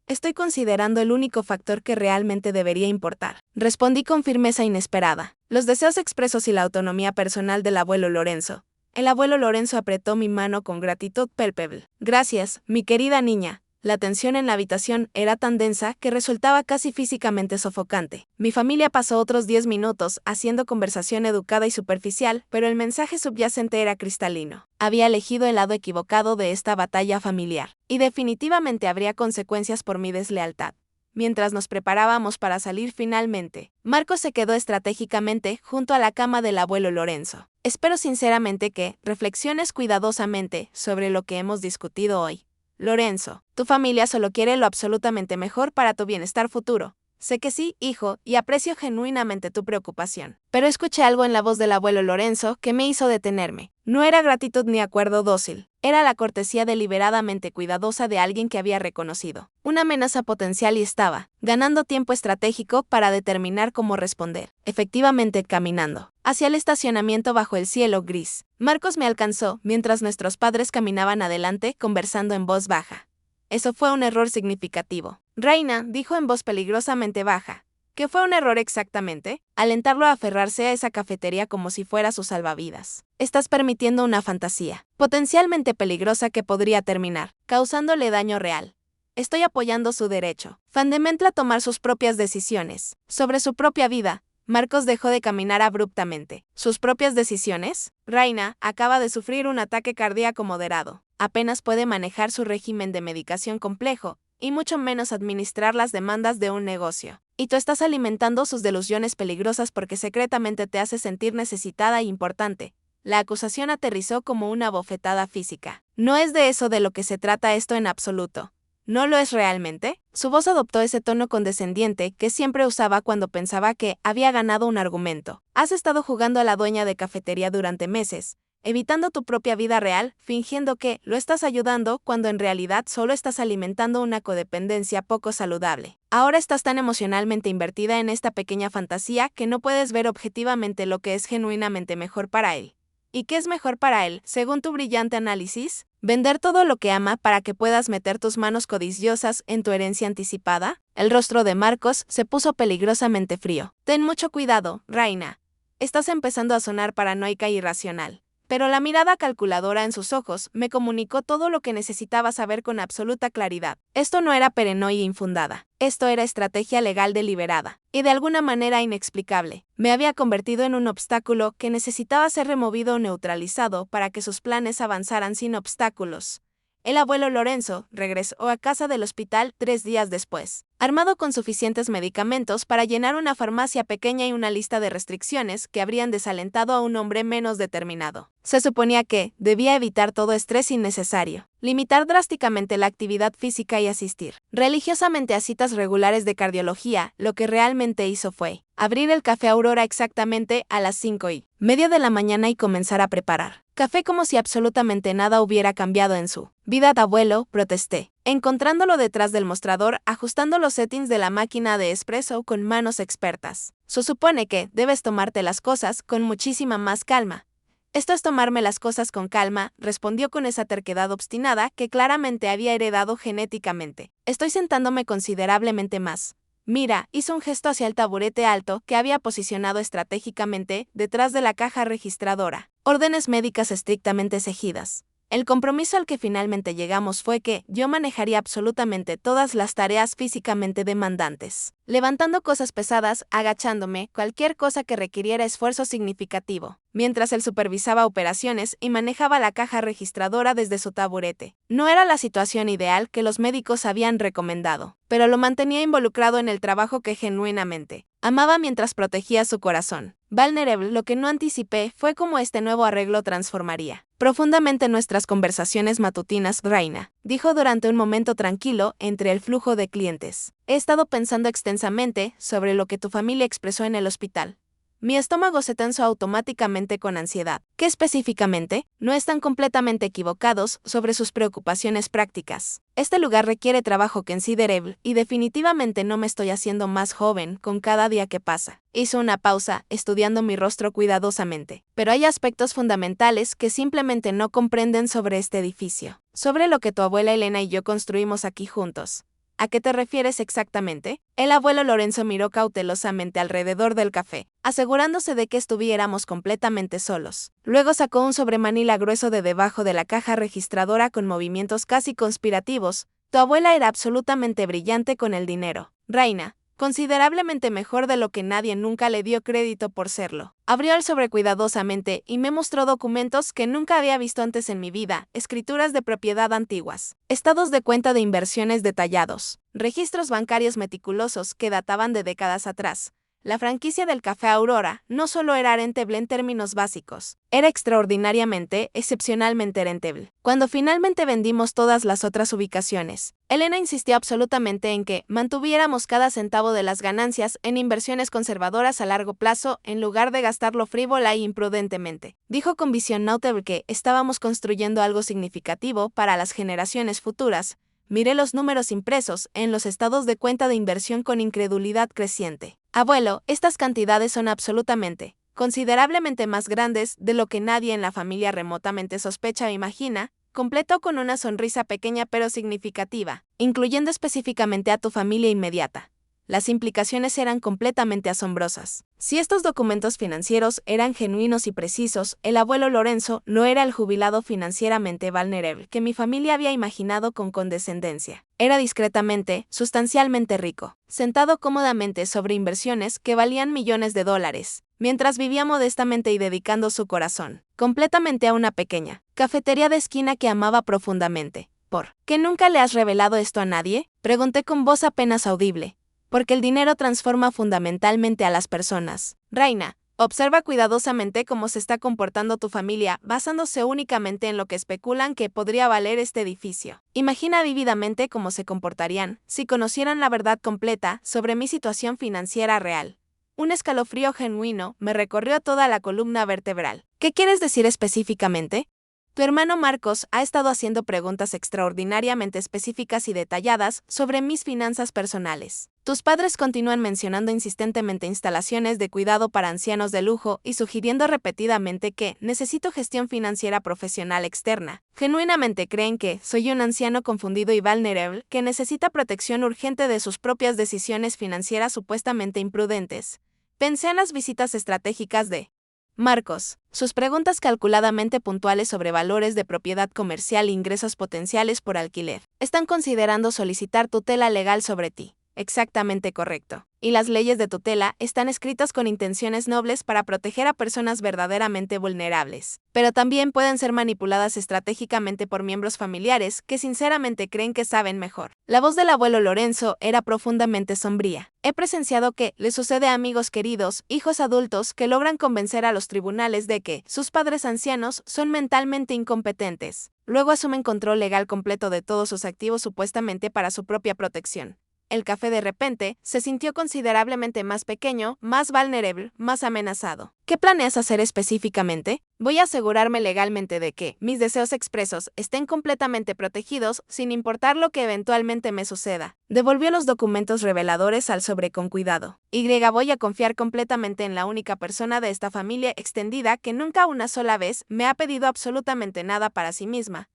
Estoy considerando el único factor que realmente debería importar. Respondí con firmeza inesperada. Los deseos expresos y la autonomía personal del abuelo Lorenzo. El abuelo Lorenzo apretó mi mano con gratitud palpable. Gracias, mi querida niña. La tensión en la habitación era tan densa que resultaba casi físicamente sofocante. Mi familia pasó otros 10 minutos haciendo conversación educada y superficial, pero el mensaje subyacente era cristalino. Había elegido el lado equivocado de esta batalla familiar, y definitivamente habría consecuencias por mi deslealtad. Mientras nos preparábamos para salir finalmente, Marcos se quedó estratégicamente junto a la cama del abuelo Lorenzo. Espero sinceramente que reflexiones cuidadosamente sobre lo que hemos discutido hoy. Lorenzo, tu familia solo quiere lo absolutamente mejor para tu bienestar futuro. Sé que sí, hijo, y aprecio genuinamente tu preocupación. Pero escuché algo en la voz del abuelo Lorenzo que me hizo detenerme. No era gratitud ni acuerdo dócil, era la cortesía deliberadamente cuidadosa de alguien que había reconocido una amenaza potencial y estaba ganando tiempo estratégico para determinar cómo responder. Efectivamente, caminando hacia el estacionamiento bajo el cielo gris, Marcos me alcanzó mientras nuestros padres caminaban adelante conversando en voz baja. Eso fue un error significativo. Reina, dijo en voz peligrosamente baja. ¿Qué fue un error exactamente? Alentarlo a aferrarse a esa cafetería como si fuera su salvavidas. Estás permitiendo una fantasía, potencialmente peligrosa que podría terminar, causándole daño real. Estoy apoyando su derecho, fundamental a tomar sus propias decisiones, sobre su propia vida. Marcos dejó de caminar abruptamente. ¿Sus propias decisiones? Reina acaba de sufrir un ataque cardíaco moderado. Apenas puede manejar su régimen de medicación complejo, y mucho menos administrar las demandas de un negocio. Y tú estás alimentando sus delusiones peligrosas porque secretamente te hace sentir necesitada e importante. La acusación aterrizó como una bofetada física. No es de eso de lo que se trata esto en absoluto. ¿No lo es realmente? Su voz adoptó ese tono condescendiente que siempre usaba cuando pensaba que había ganado un argumento. Has estado jugando a la dueña de cafetería durante meses, evitando tu propia vida real, fingiendo que lo estás ayudando cuando en realidad solo estás alimentando una codependencia poco saludable. Ahora estás tan emocionalmente invertida en esta pequeña fantasía que no puedes ver objetivamente lo que es genuinamente mejor para él. ¿Y qué es mejor para él, según tu brillante análisis? ¿Vender todo lo que ama para que puedas meter tus manos codiciosas en tu herencia anticipada? El rostro de Marcos se puso peligrosamente frío. Ten mucho cuidado, Reina. Estás empezando a sonar paranoica e irracional. Pero la mirada calculadora en sus ojos me comunicó todo lo que necesitaba saber con absoluta claridad. Esto no era paranoia infundada. Esto era estrategia legal deliberada, y de alguna manera inexplicable. Me había convertido en un obstáculo que necesitaba ser removido o neutralizado para que sus planes avanzaran sin obstáculos. El abuelo Lorenzo regresó a casa del hospital 3 días después, armado con suficientes medicamentos para llenar una farmacia pequeña y una lista de restricciones que habrían desalentado a un hombre menos determinado. Se suponía que debía evitar todo estrés innecesario, limitar drásticamente la actividad física y asistir religiosamente a citas regulares de cardiología. Lo que realmente hizo fue abrir el café Aurora exactamente a las 5:30 de la mañana y comenzar a preparar café como si absolutamente nada hubiera cambiado en su vida. Abuelo, protesté, encontrándolo detrás del mostrador ajustando los settings de la máquina de espresso con manos expertas. Se supone que debes tomarte las cosas con muchísima más calma. Esto es tomarme las cosas con calma, respondió con esa terquedad obstinada que claramente había heredado genéticamente. Estoy sentándome considerablemente más. Mira, hizo un gesto hacia el taburete alto que había posicionado estratégicamente detrás de la caja registradora. Órdenes médicas estrictamente seguidas. El compromiso al que finalmente llegamos fue que yo manejaría absolutamente todas las tareas físicamente demandantes, levantando cosas pesadas, agachándome, cualquier cosa que requiriera esfuerzo significativo, mientras él supervisaba operaciones y manejaba la caja registradora desde su taburete. No era la situación ideal que los médicos habían recomendado, pero lo mantenía involucrado en el trabajo que genuinamente amaba mientras protegía su corazón. Vulnerable. Lo que no anticipé fue cómo este nuevo arreglo transformaría profundamente nuestras conversaciones matutinas. Reina, dijo durante un momento tranquilo entre el flujo de clientes. He estado pensando extensamente sobre lo que tu familia expresó en el hospital. Mi estómago se tensó automáticamente con ansiedad. ¿Qué específicamente? No están completamente equivocados sobre sus preocupaciones prácticas. Este lugar requiere trabajo considerable y definitivamente no me estoy haciendo más joven con cada día que pasa. Hizo una pausa, estudiando mi rostro cuidadosamente. Pero hay aspectos fundamentales que simplemente no comprenden sobre este edificio, sobre lo que tu abuela Elena y yo construimos aquí juntos. ¿A qué te refieres exactamente? El abuelo Lorenzo miró cautelosamente alrededor del café, asegurándose de que estuviéramos completamente solos. Luego sacó un sobremanila grueso de debajo de la caja registradora con movimientos casi conspirativos. Tu abuela era absolutamente brillante con el dinero, Reina, considerablemente mejor de lo que nadie nunca le dio crédito por serlo. Abrió el sobre cuidadosamente y me mostró documentos que nunca había visto antes en mi vida, escrituras de propiedad antiguas, estados de cuenta de inversiones detallados, registros bancarios meticulosos que databan de décadas atrás. La franquicia del Café Aurora no solo era rentable en términos básicos, era extraordinariamente, excepcionalmente rentable. Cuando finalmente vendimos todas las otras ubicaciones, Elena insistió absolutamente en que mantuviéramos cada centavo de las ganancias en inversiones conservadoras a largo plazo en lugar de gastarlo frívola e imprudentemente. Dijo con visión notable que estábamos construyendo algo significativo para las generaciones futuras. Miré los números impresos en los estados de cuenta de inversión con incredulidad creciente. Abuelo, estas cantidades son absolutamente, considerablemente más grandes de lo que nadie en la familia remotamente sospecha o imagina, completó con una sonrisa pequeña pero significativa, incluyendo específicamente a tu familia inmediata. Las implicaciones eran completamente asombrosas. Si estos documentos financieros eran genuinos y precisos, el abuelo Lorenzo no era el jubilado financieramente vulnerable que mi familia había imaginado con condescendencia. Era discretamente, sustancialmente rico, sentado cómodamente sobre inversiones que valían millones de dólares, mientras vivía modestamente y dedicando su corazón completamente a una pequeña cafetería de esquina que amaba profundamente. ¿Por qué nunca le has revelado esto a nadie?, pregunté con voz apenas audible. Porque el dinero transforma fundamentalmente a las personas. Reina, observa cuidadosamente cómo se está comportando tu familia, basándose únicamente en lo que especulan que podría valer este edificio. Imagina vívidamente cómo se comportarían si conocieran la verdad completa sobre mi situación financiera real. Un escalofrío genuino me recorrió toda la columna vertebral. ¿Qué quieres decir específicamente? Tu hermano Marcos ha estado haciendo preguntas extraordinariamente específicas y detalladas sobre mis finanzas personales. Tus padres continúan mencionando insistentemente instalaciones de cuidado para ancianos de lujo y sugiriendo repetidamente que necesito gestión financiera profesional externa. Genuinamente creen que soy un anciano confundido y vulnerable que necesita protección urgente de sus propias decisiones financieras supuestamente imprudentes. Pensé en las visitas estratégicas de Marcos, sus preguntas calculadamente puntuales sobre valores de propiedad comercial e ingresos potenciales por alquiler. Están considerando solicitar tutela legal sobre ti. Exactamente correcto. Y las leyes de tutela están escritas con intenciones nobles para proteger a personas verdaderamente vulnerables. Pero también pueden ser manipuladas estratégicamente por miembros familiares que sinceramente creen que saben mejor. La voz del abuelo Lorenzo era profundamente sombría. He presenciado que le sucede a amigos queridos, hijos adultos que logran convencer a los tribunales de que sus padres ancianos son mentalmente incompetentes. Luego asumen control legal completo de todos sus activos supuestamente para su propia protección. El café de repente se sintió considerablemente más pequeño, más vulnerable, más amenazado. ¿Qué planeas hacer específicamente? Voy a asegurarme legalmente de que mis deseos expresos estén completamente protegidos sin importar lo que eventualmente me suceda. Devolvió los documentos reveladores al sobre con cuidado. Voy a confiar completamente en la única persona de esta familia extendida que nunca una sola vez me ha pedido absolutamente nada para sí misma.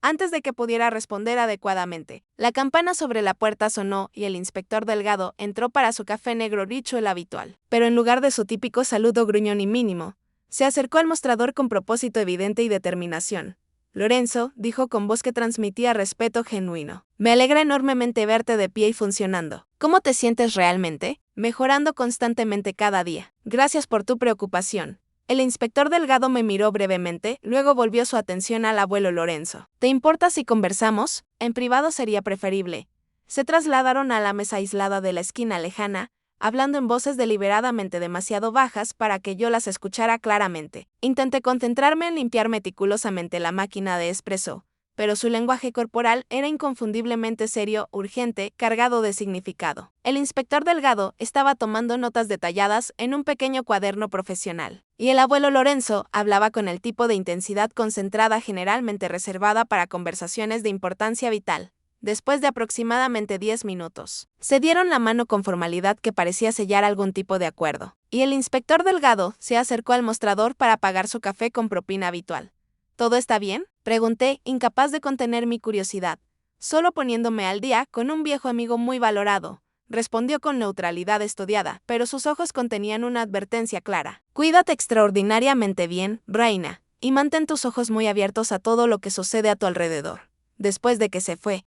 Antes de que pudiera responder adecuadamente, la campana sobre la puerta sonó y el inspector Delgado entró para su café negro ritual habitual. Pero en lugar de su típico saludo gruñón y mínimo, se acercó al mostrador con propósito evidente y determinación. Lorenzo, dijo con voz que transmitía respeto genuino. Me alegra enormemente verte de pie y funcionando. ¿Cómo te sientes realmente? Mejorando constantemente cada día. Gracias por tu preocupación. El inspector Delgado me miró brevemente, luego volvió su atención al abuelo Lorenzo. ¿Te importa si conversamos? En privado sería preferible. Se trasladaron a la mesa aislada de la esquina lejana, hablando en voces deliberadamente demasiado bajas para que yo las escuchara claramente. Intenté concentrarme en limpiar meticulosamente la máquina de espresso, pero su lenguaje corporal era inconfundiblemente serio, urgente, cargado de significado. El inspector Delgado estaba tomando notas detalladas en un pequeño cuaderno profesional, y el abuelo Lorenzo hablaba con el tipo de intensidad concentrada generalmente reservada para conversaciones de importancia vital. Después de aproximadamente 10 minutos, se dieron la mano con formalidad que parecía sellar algún tipo de acuerdo, y el inspector Delgado se acercó al mostrador para pagar su café con propina habitual. ¿Todo está bien?, pregunté, incapaz de contener mi curiosidad. Solo poniéndome al día con un viejo amigo muy valorado, respondió con neutralidad estudiada, pero sus ojos contenían una advertencia clara. Cuídate extraordinariamente bien, Reina, y mantén tus ojos muy abiertos a todo lo que sucede a tu alrededor. Después de que se fue,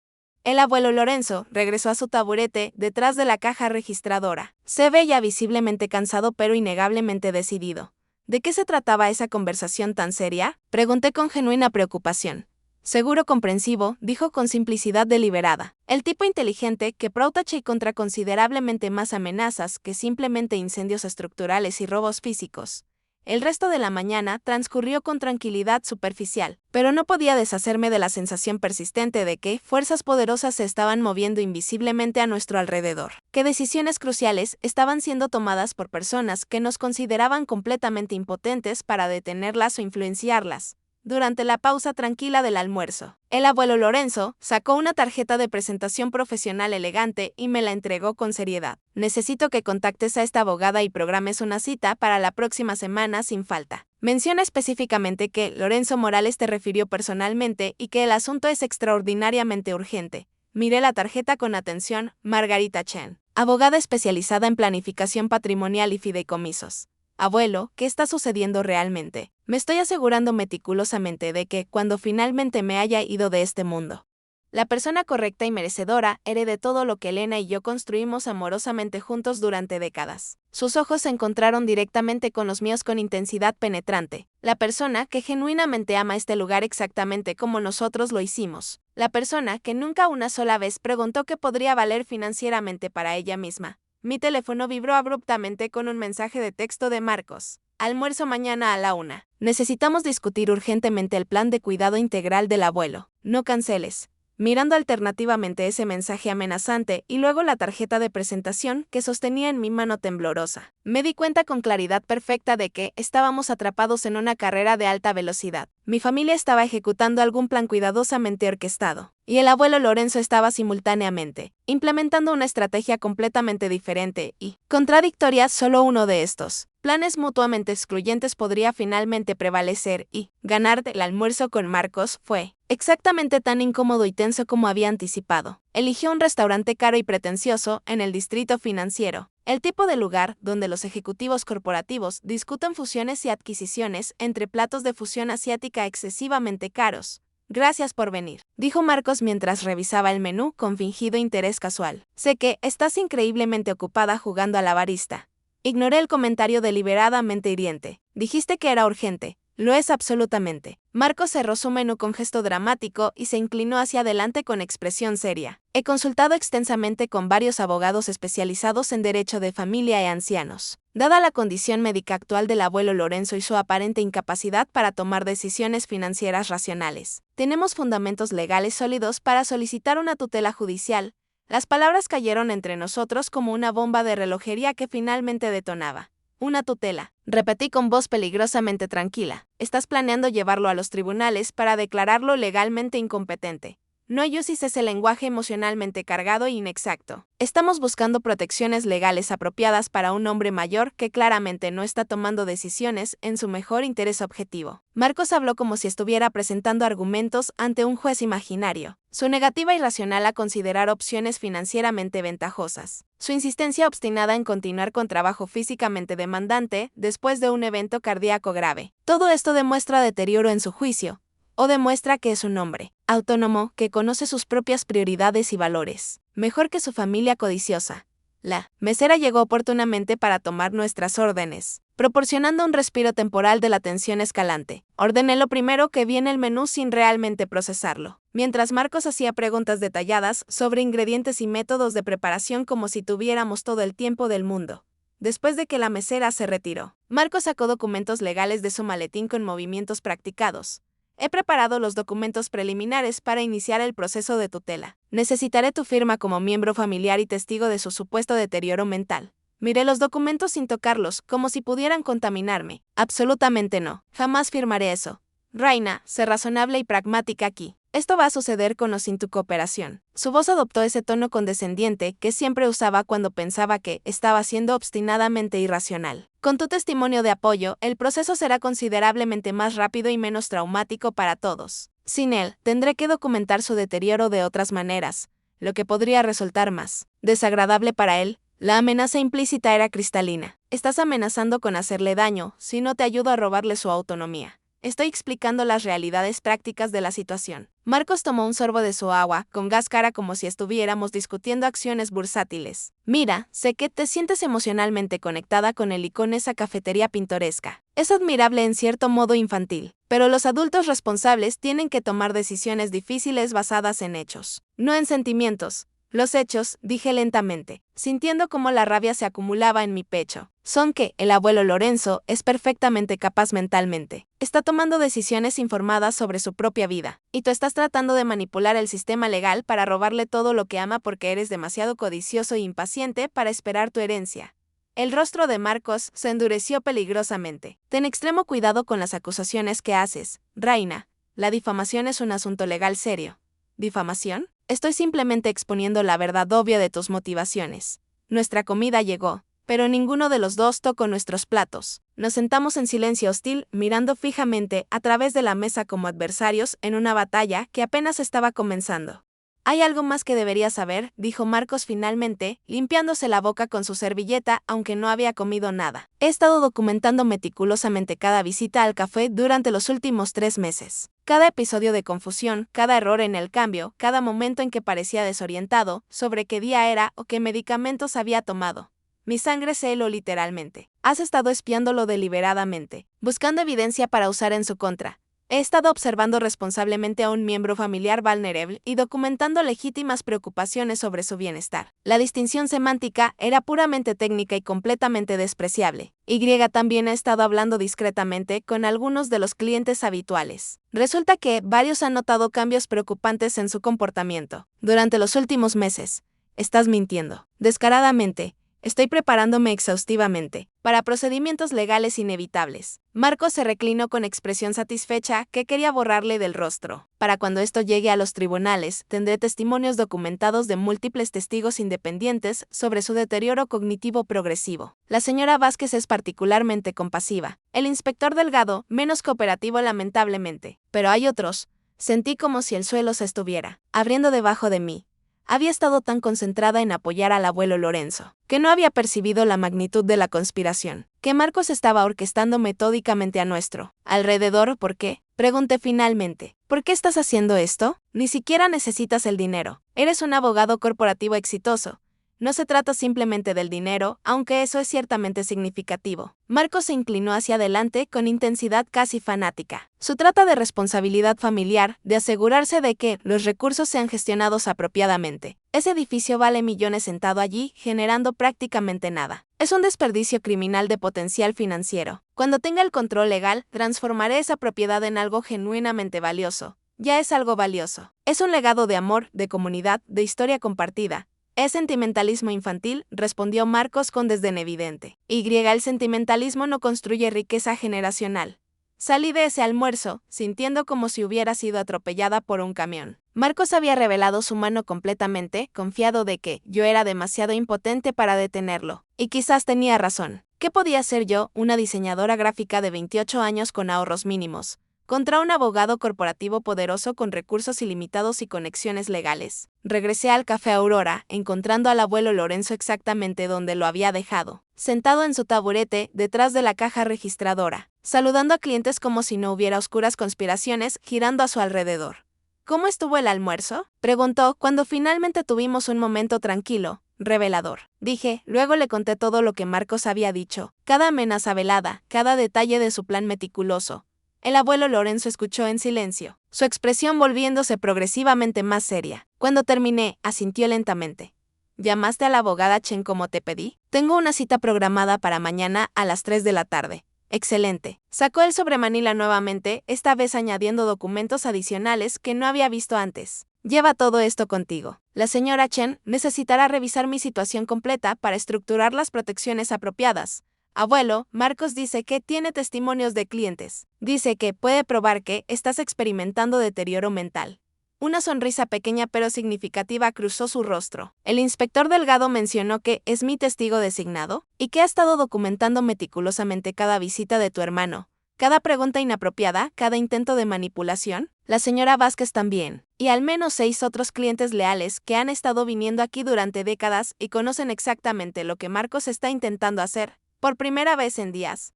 El abuelo Lorenzo regresó a su taburete detrás de la caja registradora. Se veía visiblemente cansado pero innegablemente decidido. ¿De qué se trataba esa conversación tan seria? Pregunté con genuina preocupación. Seguro comprensivo, dijo con simplicidad deliberada. El tipo inteligente que protege contra considerablemente más amenazas que simplemente incendios estructurales y robos físicos. El resto de la mañana transcurrió con tranquilidad superficial, pero no podía deshacerme de la sensación persistente de que fuerzas poderosas se estaban moviendo invisiblemente a nuestro alrededor, que decisiones cruciales estaban siendo tomadas por personas que nos consideraban completamente impotentes para detenerlas o influenciarlas. Durante la pausa tranquila del almuerzo, el abuelo Lorenzo sacó una tarjeta de presentación profesional elegante y me la entregó con seriedad. Necesito que contactes a esta abogada y programes una cita para la próxima semana sin falta. Menciona específicamente que Lorenzo Morales te refirió personalmente y que el asunto es extraordinariamente urgente. Miré la tarjeta con atención. Margarita Chen, abogada especializada en planificación patrimonial y fideicomisos. Abuelo, ¿qué está sucediendo realmente? Me estoy asegurando meticulosamente de que, cuando finalmente me haya ido de este mundo, la persona correcta y merecedora herede todo lo que Elena y yo construimos amorosamente juntos durante décadas. Sus ojos se encontraron directamente con los míos con intensidad penetrante. La persona que genuinamente ama este lugar exactamente como nosotros lo hicimos. La persona que nunca una sola vez preguntó qué podría valer financieramente para ella misma. Mi teléfono vibró abruptamente con un mensaje de texto de Marcos. Almuerzo mañana a la 1. Necesitamos discutir urgentemente el plan de cuidado integral del abuelo. No canceles. Mirando alternativamente ese mensaje amenazante y luego la tarjeta de presentación que sostenía en mi mano temblorosa, me di cuenta con claridad perfecta de que estábamos atrapados en una carrera de alta velocidad. Mi familia estaba ejecutando algún plan cuidadosamente orquestado, y el abuelo Lorenzo estaba simultáneamente implementando una estrategia completamente diferente y contradictoria. Solo uno de estos planes mutuamente excluyentes podría finalmente prevalecer y ganar. El almuerzo con Marcos fue exactamente tan incómodo y tenso como había anticipado. Eligió un restaurante caro y pretencioso en el distrito financiero, el tipo de lugar donde los ejecutivos corporativos discuten fusiones y adquisiciones entre platos de fusión asiática excesivamente caros. Gracias por venir, dijo Marcos mientras revisaba el menú con fingido interés casual. Sé que estás increíblemente ocupada jugando a la barista. Ignoré el comentario deliberadamente hiriente. Dijiste que era urgente. Lo es absolutamente. Marcos cerró su menú con gesto dramático y se inclinó hacia adelante con expresión seria. He consultado extensamente con varios abogados especializados en derecho de familia y ancianos. Dada la condición médica actual del abuelo Lorenzo y su aparente incapacidad para tomar decisiones financieras racionales, tenemos fundamentos legales sólidos para solicitar una tutela judicial. Las palabras cayeron entre nosotros como una bomba de relojería que finalmente detonaba. Una tutela, repetí con voz peligrosamente tranquila. Estás planeando llevarlo a los tribunales para declararlo legalmente incompetente. No uses ese lenguaje emocionalmente cargado e inexacto. Estamos buscando protecciones legales apropiadas para un hombre mayor que claramente no está tomando decisiones en su mejor interés objetivo. Marcos habló como si estuviera presentando argumentos ante un juez imaginario. Su negativa irracional a considerar opciones financieramente ventajosas. Su insistencia obstinada en continuar con trabajo físicamente demandante después de un evento cardíaco grave. Todo esto demuestra deterioro en su juicio, o demuestra que es un hombre autónomo que conoce sus propias prioridades y valores, mejor que su familia codiciosa. La mesera llegó oportunamente para tomar nuestras órdenes, proporcionando un respiro temporal de la tensión escalante. Ordené lo primero que vi en el menú sin realmente procesarlo, mientras Marcos hacía preguntas detalladas sobre ingredientes y métodos de preparación como si tuviéramos todo el tiempo del mundo. Después de que la mesera se retiró, Marcos sacó documentos legales de su maletín con movimientos practicados. He preparado los documentos preliminares para iniciar el proceso de tutela. Necesitaré tu firma como miembro familiar y testigo de su supuesto deterioro mental. Miré los documentos sin tocarlos, como si pudieran contaminarme. Absolutamente no. Jamás firmaré eso. Raina, sé razonable y pragmática aquí. Esto va a suceder con o sin tu cooperación. Su voz adoptó ese tono condescendiente que siempre usaba cuando pensaba que estaba siendo obstinadamente irracional. Con tu testimonio de apoyo, el proceso será considerablemente más rápido y menos traumático para todos. Sin él, tendré que documentar su deterioro de otras maneras, lo que podría resultar más desagradable para él. La amenaza implícita era cristalina. Estás amenazando con hacerle daño si no te ayudo a robarle su autonomía. Estoy explicando las realidades prácticas de la situación. Marcos tomó un sorbo de su agua, con gas cara como si estuviéramos discutiendo acciones bursátiles. Mira, sé que te sientes emocionalmente conectada con él y con esa cafetería pintoresca. Es admirable en cierto modo infantil, pero los adultos responsables tienen que tomar decisiones difíciles basadas en hechos, no en sentimientos. Los hechos, dije lentamente, sintiendo cómo la rabia se acumulaba en mi pecho, son que el abuelo Lorenzo es perfectamente capaz mentalmente. Está tomando decisiones informadas sobre su propia vida, y tú estás tratando de manipular el sistema legal para robarle todo lo que ama porque eres demasiado codicioso e impaciente para esperar tu herencia. El rostro de Marcos se endureció peligrosamente. Ten extremo cuidado con las acusaciones que haces, Reina. La difamación es un asunto legal serio. ¿Difamación? Estoy simplemente exponiendo la verdad obvia de tus motivaciones. Nuestra comida llegó, pero ninguno de los dos tocó nuestros platos. Nos sentamos en silencio hostil, mirando fijamente a través de la mesa como adversarios en una batalla que apenas estaba comenzando. Hay algo más que deberías saber, dijo Marcos finalmente, limpiándose la boca con su servilleta aunque no había comido nada. He estado documentando meticulosamente cada visita al café durante los últimos 3 meses. Cada episodio de confusión, cada error en el cambio, cada momento en que parecía desorientado, sobre qué día era o qué medicamentos había tomado. Mi sangre se heló literalmente. Has estado espiándolo deliberadamente, buscando evidencia para usar en su contra. He estado observando responsablemente a un miembro familiar vulnerable y documentando legítimas preocupaciones sobre su bienestar. La distinción semántica era puramente técnica y completamente despreciable. Y también ha estado hablando discretamente con algunos de los clientes habituales. Resulta que varios han notado cambios preocupantes en su comportamiento durante los últimos meses. Estás mintiendo. Descaradamente. Estoy preparándome exhaustivamente para procedimientos legales inevitables. Marcos se reclinó con expresión satisfecha que quería borrarle del rostro. Para cuando esto llegue a los tribunales, tendré testimonios documentados de múltiples testigos independientes sobre su deterioro cognitivo progresivo. La señora Vázquez es particularmente compasiva. El inspector Delgado, menos cooperativo lamentablemente. Pero hay otros. Sentí como si el suelo se estuviera abriendo debajo de mí. Había estado tan concentrada en apoyar al abuelo Lorenzo, que no había percibido la magnitud de la conspiración, que Marcos estaba orquestando metódicamente a nuestro alrededor. ¿Por qué? Pregunté finalmente. ¿Por qué estás haciendo esto? Ni siquiera necesitas el dinero. Eres un abogado corporativo exitoso. No se trata simplemente del dinero, aunque eso es ciertamente significativo. Marcos se inclinó hacia adelante con intensidad casi fanática. Se trata de responsabilidad familiar, de asegurarse de que los recursos sean gestionados apropiadamente. Ese edificio vale millones sentado allí, generando prácticamente nada. Es un desperdicio criminal de potencial financiero. Cuando tenga el control legal, transformaré esa propiedad en algo genuinamente valioso. Ya es algo valioso. Es un legado de amor, de comunidad, de historia compartida. Es sentimentalismo infantil, respondió Marcos con desdén evidente. El sentimentalismo no construye riqueza generacional. Salí de ese almuerzo, sintiendo como si hubiera sido atropellada por un camión. Marcos había revelado su mano completamente, confiado de que yo era demasiado impotente para detenerlo. Y quizás tenía razón. ¿Qué podía ser yo, una diseñadora gráfica de 28 años con ahorros mínimos, contra un abogado corporativo poderoso con recursos ilimitados y conexiones legales? Regresé al Café Aurora, encontrando al abuelo Lorenzo exactamente donde lo había dejado, sentado en su taburete detrás de la caja registradora, saludando a clientes como si no hubiera oscuras conspiraciones girando a su alrededor. ¿Cómo estuvo el almuerzo?, preguntó cuando finalmente tuvimos un momento tranquilo. Revelador, dije. Luego le conté todo lo que Marcos había dicho, cada amenaza velada, cada detalle de su plan meticuloso. El abuelo Lorenzo escuchó en silencio, su expresión volviéndose progresivamente más seria. Cuando terminé, asintió lentamente. ¿Llamaste a la abogada Chen como te pedí? Tengo una cita programada para mañana a las 3 de la tarde. Excelente. Sacó el sobre Manila nuevamente, esta vez añadiendo documentos adicionales que no había visto antes. Lleva todo esto contigo. La señora Chen necesitará revisar mi situación completa para estructurar las protecciones apropiadas. Abuelo, Marcos dice que tiene testimonios de clientes. Dice que puede probar que estás experimentando deterioro mental. Una sonrisa pequeña pero significativa cruzó su rostro. El inspector Delgado mencionó que es mi testigo designado y que ha estado documentando meticulosamente cada visita de tu hermano, cada pregunta inapropiada, cada intento de manipulación. La señora Vázquez también, y al menos 6 otros clientes leales que han estado viniendo aquí durante décadas y conocen exactamente lo que Marcos está intentando hacer. Por primera vez en días.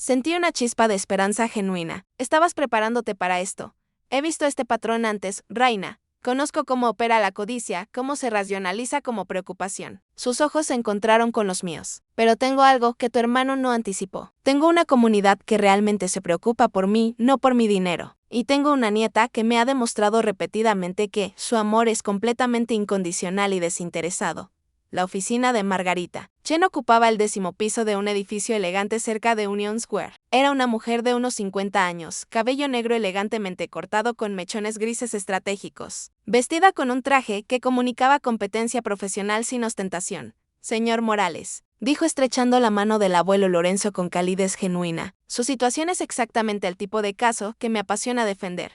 Sentí una chispa de esperanza genuina. Estabas preparándote para esto. He visto este patrón antes, Raina. Conozco cómo opera la codicia, cómo se racionaliza como preocupación. Sus ojos se encontraron con los míos. Pero tengo algo que tu hermano no anticipó. Tengo una comunidad que realmente se preocupa por mí, no por mi dinero. Y tengo una nieta que me ha demostrado repetidamente que su amor es completamente incondicional y desinteresado. La oficina de Margarita. Chen ocupaba el 10º piso de un edificio elegante cerca de Union Square. Era una mujer de unos 50 años, cabello negro elegantemente cortado con mechones grises estratégicos, vestida con un traje que comunicaba competencia profesional sin ostentación. Señor Morales, dijo estrechando la mano del abuelo Lorenzo con calidez genuina. Su situación es exactamente el tipo de caso que me apasiona defender.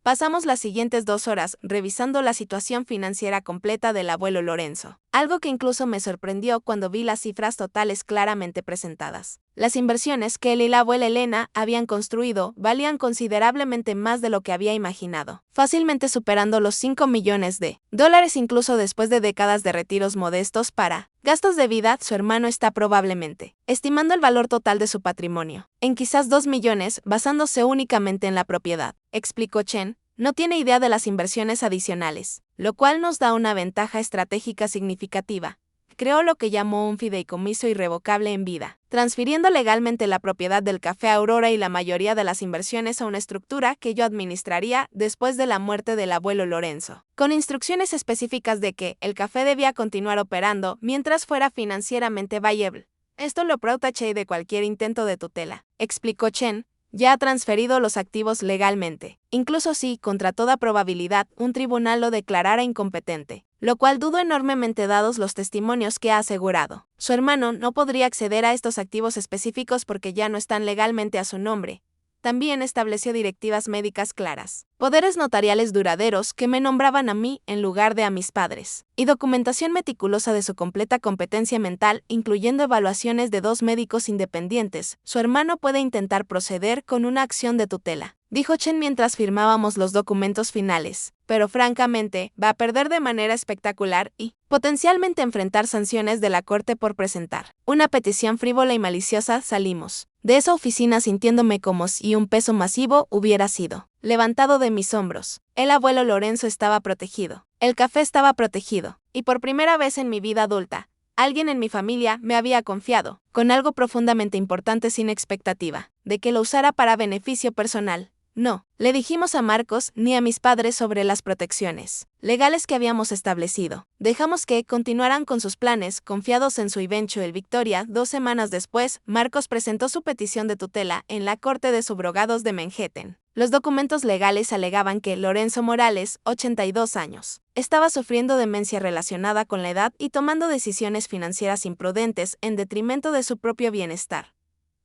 Pasamos las siguientes 2 horas revisando la situación financiera completa del abuelo Lorenzo, algo que incluso me sorprendió cuando vi las cifras totales claramente presentadas. Las inversiones que él y la abuela Elena habían construido valían considerablemente más de lo que había imaginado, fácilmente superando los 5 millones de dólares incluso después de décadas de retiros modestos para gastos de vida. Su hermano está probablemente estimando el valor total de su patrimonio en quizás 2 millones basándose únicamente en la propiedad, explicó Chen. No tiene idea de las inversiones adicionales, lo cual nos da una ventaja estratégica significativa. Creó lo que llamó un fideicomiso irrevocable en vida, transfiriendo legalmente la propiedad del Café Aurora y la mayoría de las inversiones a una estructura que yo administraría después de la muerte del abuelo Lorenzo, con instrucciones específicas de que el café debía continuar operando mientras fuera financieramente viable. Esto lo protege de cualquier intento de tutela, explicó Chen. Ya ha transferido los activos legalmente, incluso si, contra toda probabilidad, un tribunal lo declarara incompetente, lo cual dudo enormemente dados los testimonios que ha asegurado. Su hermano no podría acceder a estos activos específicos porque ya no están legalmente a su nombre. También estableció directivas médicas claras, poderes notariales duraderos que me nombraban a mí en lugar de a mis padres, y documentación meticulosa de su completa competencia mental, incluyendo evaluaciones de 2 médicos independientes. Su hermano puede intentar proceder con una acción de tutela, dijo Chen mientras firmábamos los documentos finales, pero francamente, va a perder de manera espectacular y potencialmente enfrentar sanciones de la corte por presentar una petición frívola y maliciosa. Salimos de esa oficina sintiéndome como si un peso masivo hubiera sido levantado de mis hombros. El abuelo Lorenzo estaba protegido, el café estaba protegido, y por primera vez en mi vida adulta, alguien en mi familia me había confiado, con algo profundamente importante sin expectativa, de que lo usara para beneficio personal. No, le dijimos a Marcos ni a mis padres sobre las protecciones legales que habíamos establecido. Dejamos que continuaran con sus planes, confiados en su eventual victoria. 2 semanas después, Marcos presentó su petición de tutela en la Corte de Subrogados de Manhattan. Los documentos legales alegaban que Lorenzo Morales, 82 años, estaba sufriendo demencia relacionada con la edad y tomando decisiones financieras imprudentes en detrimento de su propio bienestar.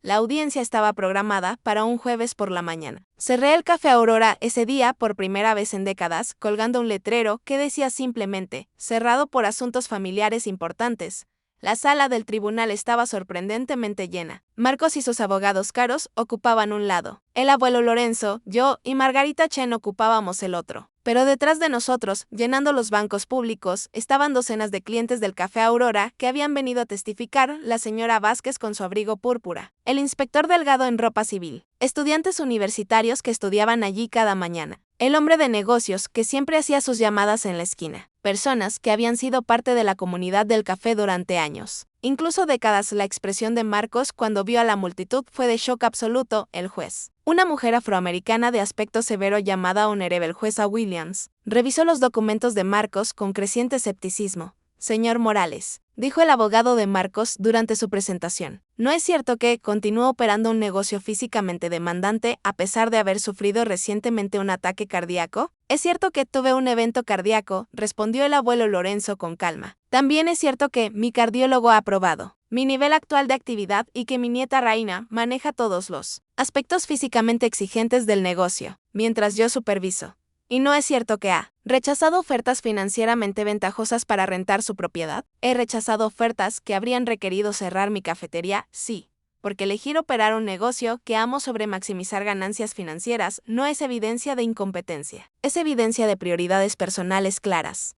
La audiencia estaba programada para un jueves por la mañana. Cerré el Café Aurora ese día por primera vez en décadas, colgando un letrero que decía simplemente, cerrado por asuntos familiares importantes. La sala del tribunal estaba sorprendentemente llena. Marcos y sus abogados caros ocupaban un lado. El abuelo Lorenzo, yo y Margarita Chen ocupábamos el otro. Pero detrás de nosotros, llenando los bancos públicos, estaban docenas de clientes del Café Aurora que habían venido a testificar, la señora Vázquez con su abrigo púrpura, el inspector Delgado en ropa civil, estudiantes universitarios que estudiaban allí cada mañana, el hombre de negocios que siempre hacía sus llamadas en la esquina, personas que habían sido parte de la comunidad del café durante años, incluso décadas. La expresión de Marcos cuando vio a la multitud fue de shock absoluto. El juez, una mujer afroamericana de aspecto severo llamada Honorable Jueza Williams, revisó los documentos de Marcos con creciente escepticismo. Señor Morales, dijo el abogado de Marcos durante su presentación, ¿no es cierto que continúa operando un negocio físicamente demandante a pesar de haber sufrido recientemente un ataque cardíaco? Es cierto que tuve un evento cardíaco, respondió el abuelo Lorenzo con calma. También es cierto que mi cardiólogo ha aprobado mi nivel actual de actividad y que mi nieta Raina maneja todos los aspectos físicamente exigentes del negocio, mientras yo superviso. ¿Y no es cierto que ha rechazado ofertas financieramente ventajosas para rentar su propiedad? He rechazado ofertas que habrían requerido cerrar mi cafetería, sí, porque elegir operar un negocio que amo sobre maximizar ganancias financieras no es evidencia de incompetencia, es evidencia de prioridades personales claras.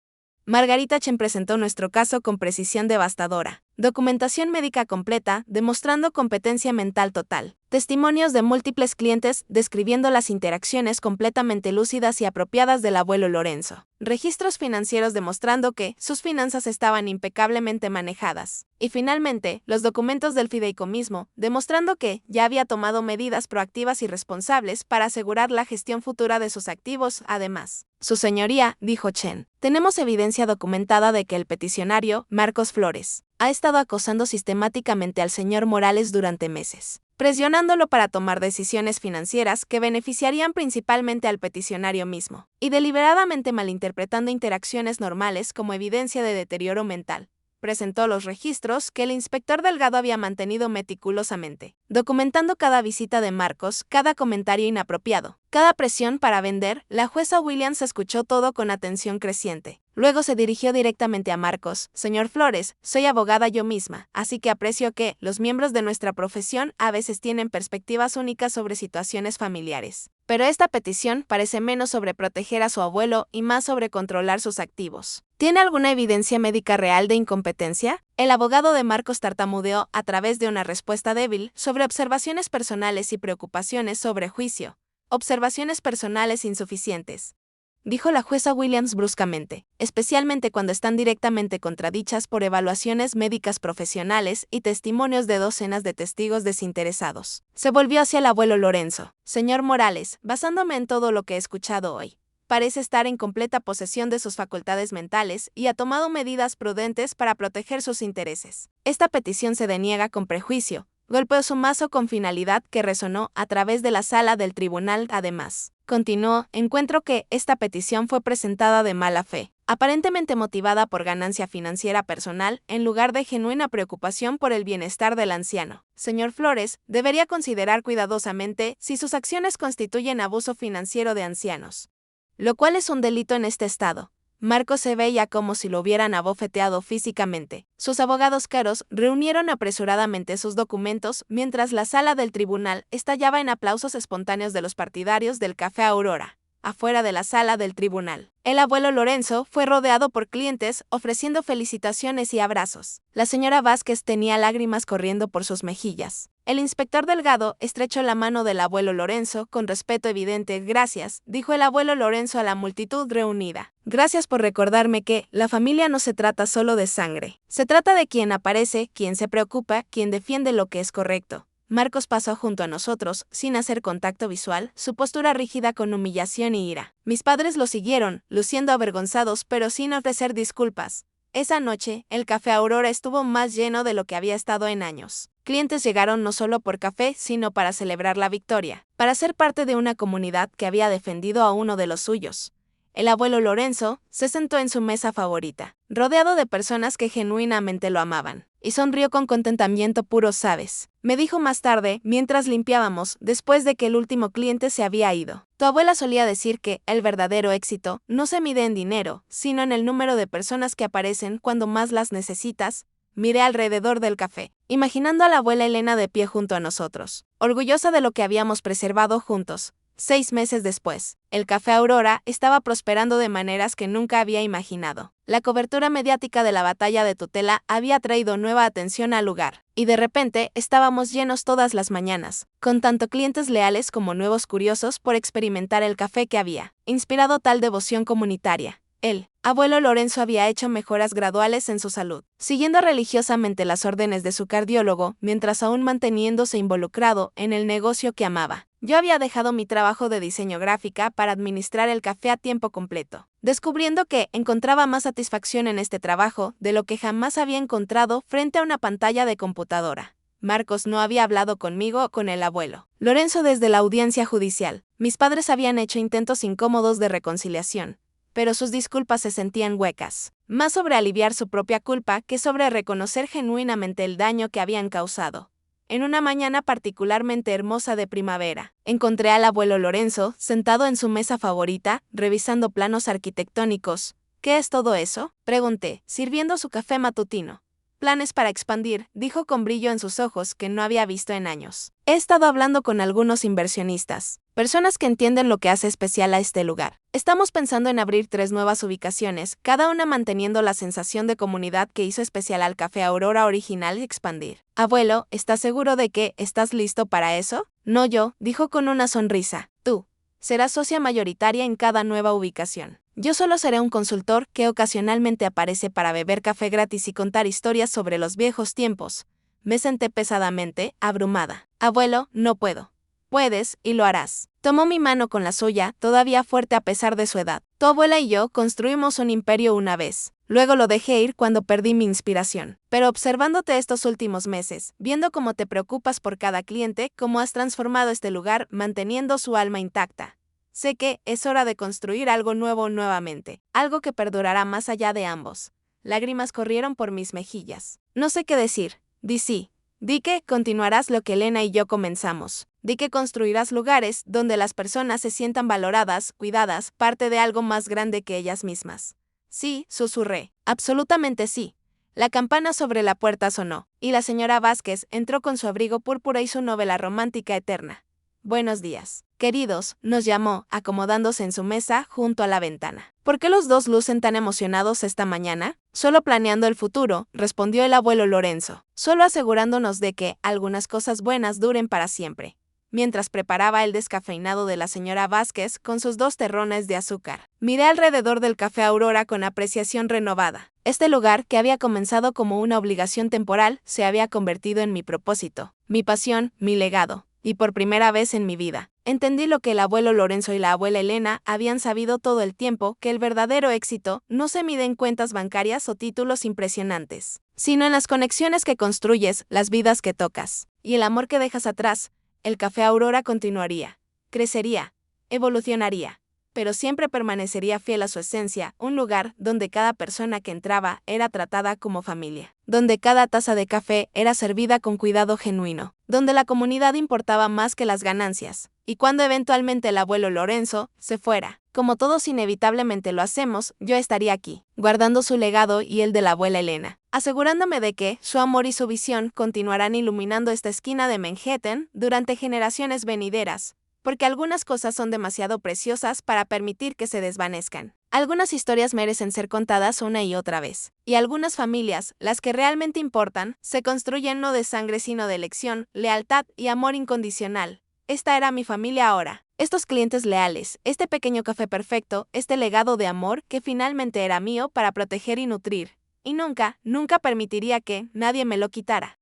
Margarita Chen presentó nuestro caso con precisión devastadora. Documentación médica completa, demostrando competencia mental total. Testimonios de múltiples clientes describiendo las interacciones completamente lúcidas y apropiadas del abuelo Lorenzo. Registros financieros demostrando que sus finanzas estaban impecablemente manejadas. Y finalmente, los documentos del fideicomiso, demostrando que ya había tomado medidas proactivas y responsables para asegurar la gestión futura de sus activos. Además, Su Señoría, dijo Chen, tenemos evidencia documentada de que el peticionario, Marcos Flores, ha estado acosando sistemáticamente al señor Morales durante meses, presionándolo para tomar decisiones financieras que beneficiarían principalmente al peticionario mismo, y deliberadamente malinterpretando interacciones normales como evidencia de deterioro mental. Presentó los registros que el inspector Delgado había mantenido meticulosamente, documentando cada visita de Marcos, cada comentario inapropiado, cada presión para vender. La jueza Williams escuchó todo con atención creciente. Luego se dirigió directamente a Marcos. Señor Flores, soy abogada yo misma, así que aprecio que los miembros de nuestra profesión a veces tienen perspectivas únicas sobre situaciones familiares. Pero esta petición parece menos sobre proteger a su abuelo y más sobre controlar sus activos. ¿Tiene alguna evidencia médica real de incompetencia? El abogado de Marcos tartamudeó a través de una respuesta débil sobre observaciones personales y preocupaciones sobre juicio. Observaciones personales insuficientes, dijo la jueza Williams bruscamente, especialmente cuando están directamente contradichas por evaluaciones médicas profesionales y testimonios de docenas de testigos desinteresados. Se volvió hacia el abuelo Lorenzo. Señor Morales, basándome en todo lo que he escuchado hoy, parece estar en completa posesión de sus facultades mentales y ha tomado medidas prudentes para proteger sus intereses. Esta petición se deniega con prejuicio. Golpeó su mazo con finalidad que resonó a través de la sala del tribunal. Además, continuó, encuentro que esta petición fue presentada de mala fe, aparentemente motivada por ganancia financiera personal en lugar de genuina preocupación por el bienestar del anciano. Señor Flores, debería considerar cuidadosamente si sus acciones constituyen abuso financiero de ancianos, lo cual es un delito en este estado. Marcos se veía como si lo hubieran abofeteado físicamente. Sus abogados caros reunieron apresuradamente sus documentos mientras la sala del tribunal estallaba en aplausos espontáneos de los partidarios del Café Aurora. Afuera de la sala del tribunal, el abuelo Lorenzo fue rodeado por clientes ofreciendo felicitaciones y abrazos. La señora Vázquez tenía lágrimas corriendo por sus mejillas. El inspector Delgado estrechó la mano del abuelo Lorenzo con respeto evidente. Gracias, dijo el abuelo Lorenzo a la multitud reunida. Gracias por recordarme que la familia no se trata solo de sangre. Se trata de quien aparece, quien se preocupa, quien defiende lo que es correcto. Marcos pasó junto a nosotros, sin hacer contacto visual, su postura rígida con humillación y ira. Mis padres lo siguieron, luciendo avergonzados pero sin ofrecer disculpas. Esa noche, el Café Aurora estuvo más lleno de lo que había estado en años. Clientes llegaron no solo por café, sino para celebrar la victoria, para ser parte de una comunidad que había defendido a uno de los suyos. El abuelo Lorenzo se sentó en su mesa favorita, rodeado de personas que genuinamente lo amaban, y sonrió con contentamiento puro. Sabes, me dijo más tarde, mientras limpiábamos, después de que el último cliente se había ido. Tu abuela solía decir que el verdadero éxito no se mide en dinero, sino en el número de personas que aparecen cuando más las necesitas. Miré alrededor del café, imaginando a la abuela Elena de pie junto a nosotros, orgullosa de lo que habíamos preservado juntos. 6 meses después, el Café Aurora estaba prosperando de maneras que nunca había imaginado. La cobertura mediática de la batalla de Tutela había traído nueva atención al lugar, y de repente estábamos llenos todas las mañanas, con tanto clientes leales como nuevos curiosos por experimentar el café que había inspirado tal devoción comunitaria. El abuelo Lorenzo había hecho mejoras graduales en su salud, siguiendo religiosamente las órdenes de su cardiólogo, mientras aún manteniéndose involucrado en el negocio que amaba. Yo había dejado mi trabajo de diseño gráfica para administrar el café a tiempo completo, descubriendo que encontraba más satisfacción en este trabajo de lo que jamás había encontrado frente a una pantalla de computadora. Marcos no había hablado conmigo o con el abuelo Lorenzo desde la audiencia judicial. Mis padres habían hecho intentos incómodos de reconciliación, pero sus disculpas se sentían huecas, más sobre aliviar su propia culpa que sobre reconocer genuinamente el daño que habían causado. En una mañana particularmente hermosa de primavera, encontré al abuelo Lorenzo sentado en su mesa favorita, revisando planos arquitectónicos. ¿Qué es todo eso?, pregunté, sirviendo su café matutino. planes para expandir, dijo con brillo en sus ojos que no había visto en años. He estado hablando con algunos inversionistas, personas que entienden lo que hace especial a este lugar. Estamos pensando en abrir 3 nuevas ubicaciones, cada una manteniendo la sensación de comunidad que hizo especial al Café Aurora original y expandir. Abuelo, ¿estás seguro de que estás listo para eso? No yo, dijo con una sonrisa. Tú serás socia mayoritaria en cada nueva ubicación. Yo solo seré un consultor que ocasionalmente aparece para beber café gratis y contar historias sobre los viejos tiempos. Me senté pesadamente, abrumada. Abuelo, no puedo. Puedes, y lo harás. Tomó mi mano con la suya, todavía fuerte a pesar de su edad. Tu abuela y yo construimos un imperio una vez. Luego lo dejé ir cuando perdí mi inspiración. Pero observándote estos últimos meses, viendo cómo te preocupas por cada cliente, cómo has transformado este lugar manteniendo su alma intacta. Sé que es hora de construir algo nuevo nuevamente, algo que perdurará más allá de ambos. Lágrimas corrieron por mis mejillas. No sé qué decir. Di sí. Di que continuarás lo que Elena y yo comenzamos. Di que construirás lugares donde las personas se sientan valoradas, cuidadas, parte de algo más grande que ellas mismas. Sí, susurré. Absolutamente sí. La campana sobre la puerta sonó, y la señora Vázquez entró con su abrigo púrpura y su novela romántica eterna. Buenos días, queridos, nos llamó, acomodándose en su mesa junto a la ventana. ¿Por qué los dos lucen tan emocionados esta mañana? Solo planeando el futuro, respondió el abuelo Lorenzo, solo asegurándonos de que algunas cosas buenas duren para siempre. Mientras preparaba el descafeinado de la señora Vázquez con sus 2 terrones de azúcar. Miré alrededor del Café Aurora con apreciación renovada. Este lugar, que había comenzado como una obligación temporal, se había convertido en mi propósito, mi pasión, mi legado. Y por primera vez en mi vida, entendí lo que el abuelo Lorenzo y la abuela Elena habían sabido todo el tiempo, que el verdadero éxito no se mide en cuentas bancarias o títulos impresionantes, sino en las conexiones que construyes, las vidas que tocas, y el amor que dejas atrás. El Café Aurora continuaría, crecería, evolucionaría, pero siempre permanecería fiel a su esencia, un lugar donde cada persona que entraba era tratada como familia, donde cada taza de café era servida con cuidado genuino, donde la comunidad importaba más que las ganancias, y cuando eventualmente el abuelo Lorenzo se fuera, como todos inevitablemente lo hacemos, yo estaría aquí, guardando su legado y el de la abuela Elena, asegurándome de que su amor y su visión continuarán iluminando esta esquina de Manhattan durante generaciones venideras, porque algunas cosas son demasiado preciosas para permitir que se desvanezcan. Algunas historias merecen ser contadas una y otra vez, y algunas familias, las que realmente importan, se construyen no de sangre sino de elección, lealtad y amor incondicional. Esta era mi familia ahora. Estos clientes leales, este pequeño café perfecto, este legado de amor que finalmente era mío para proteger y nutrir. Y nunca, nunca permitiría que nadie me lo quitara.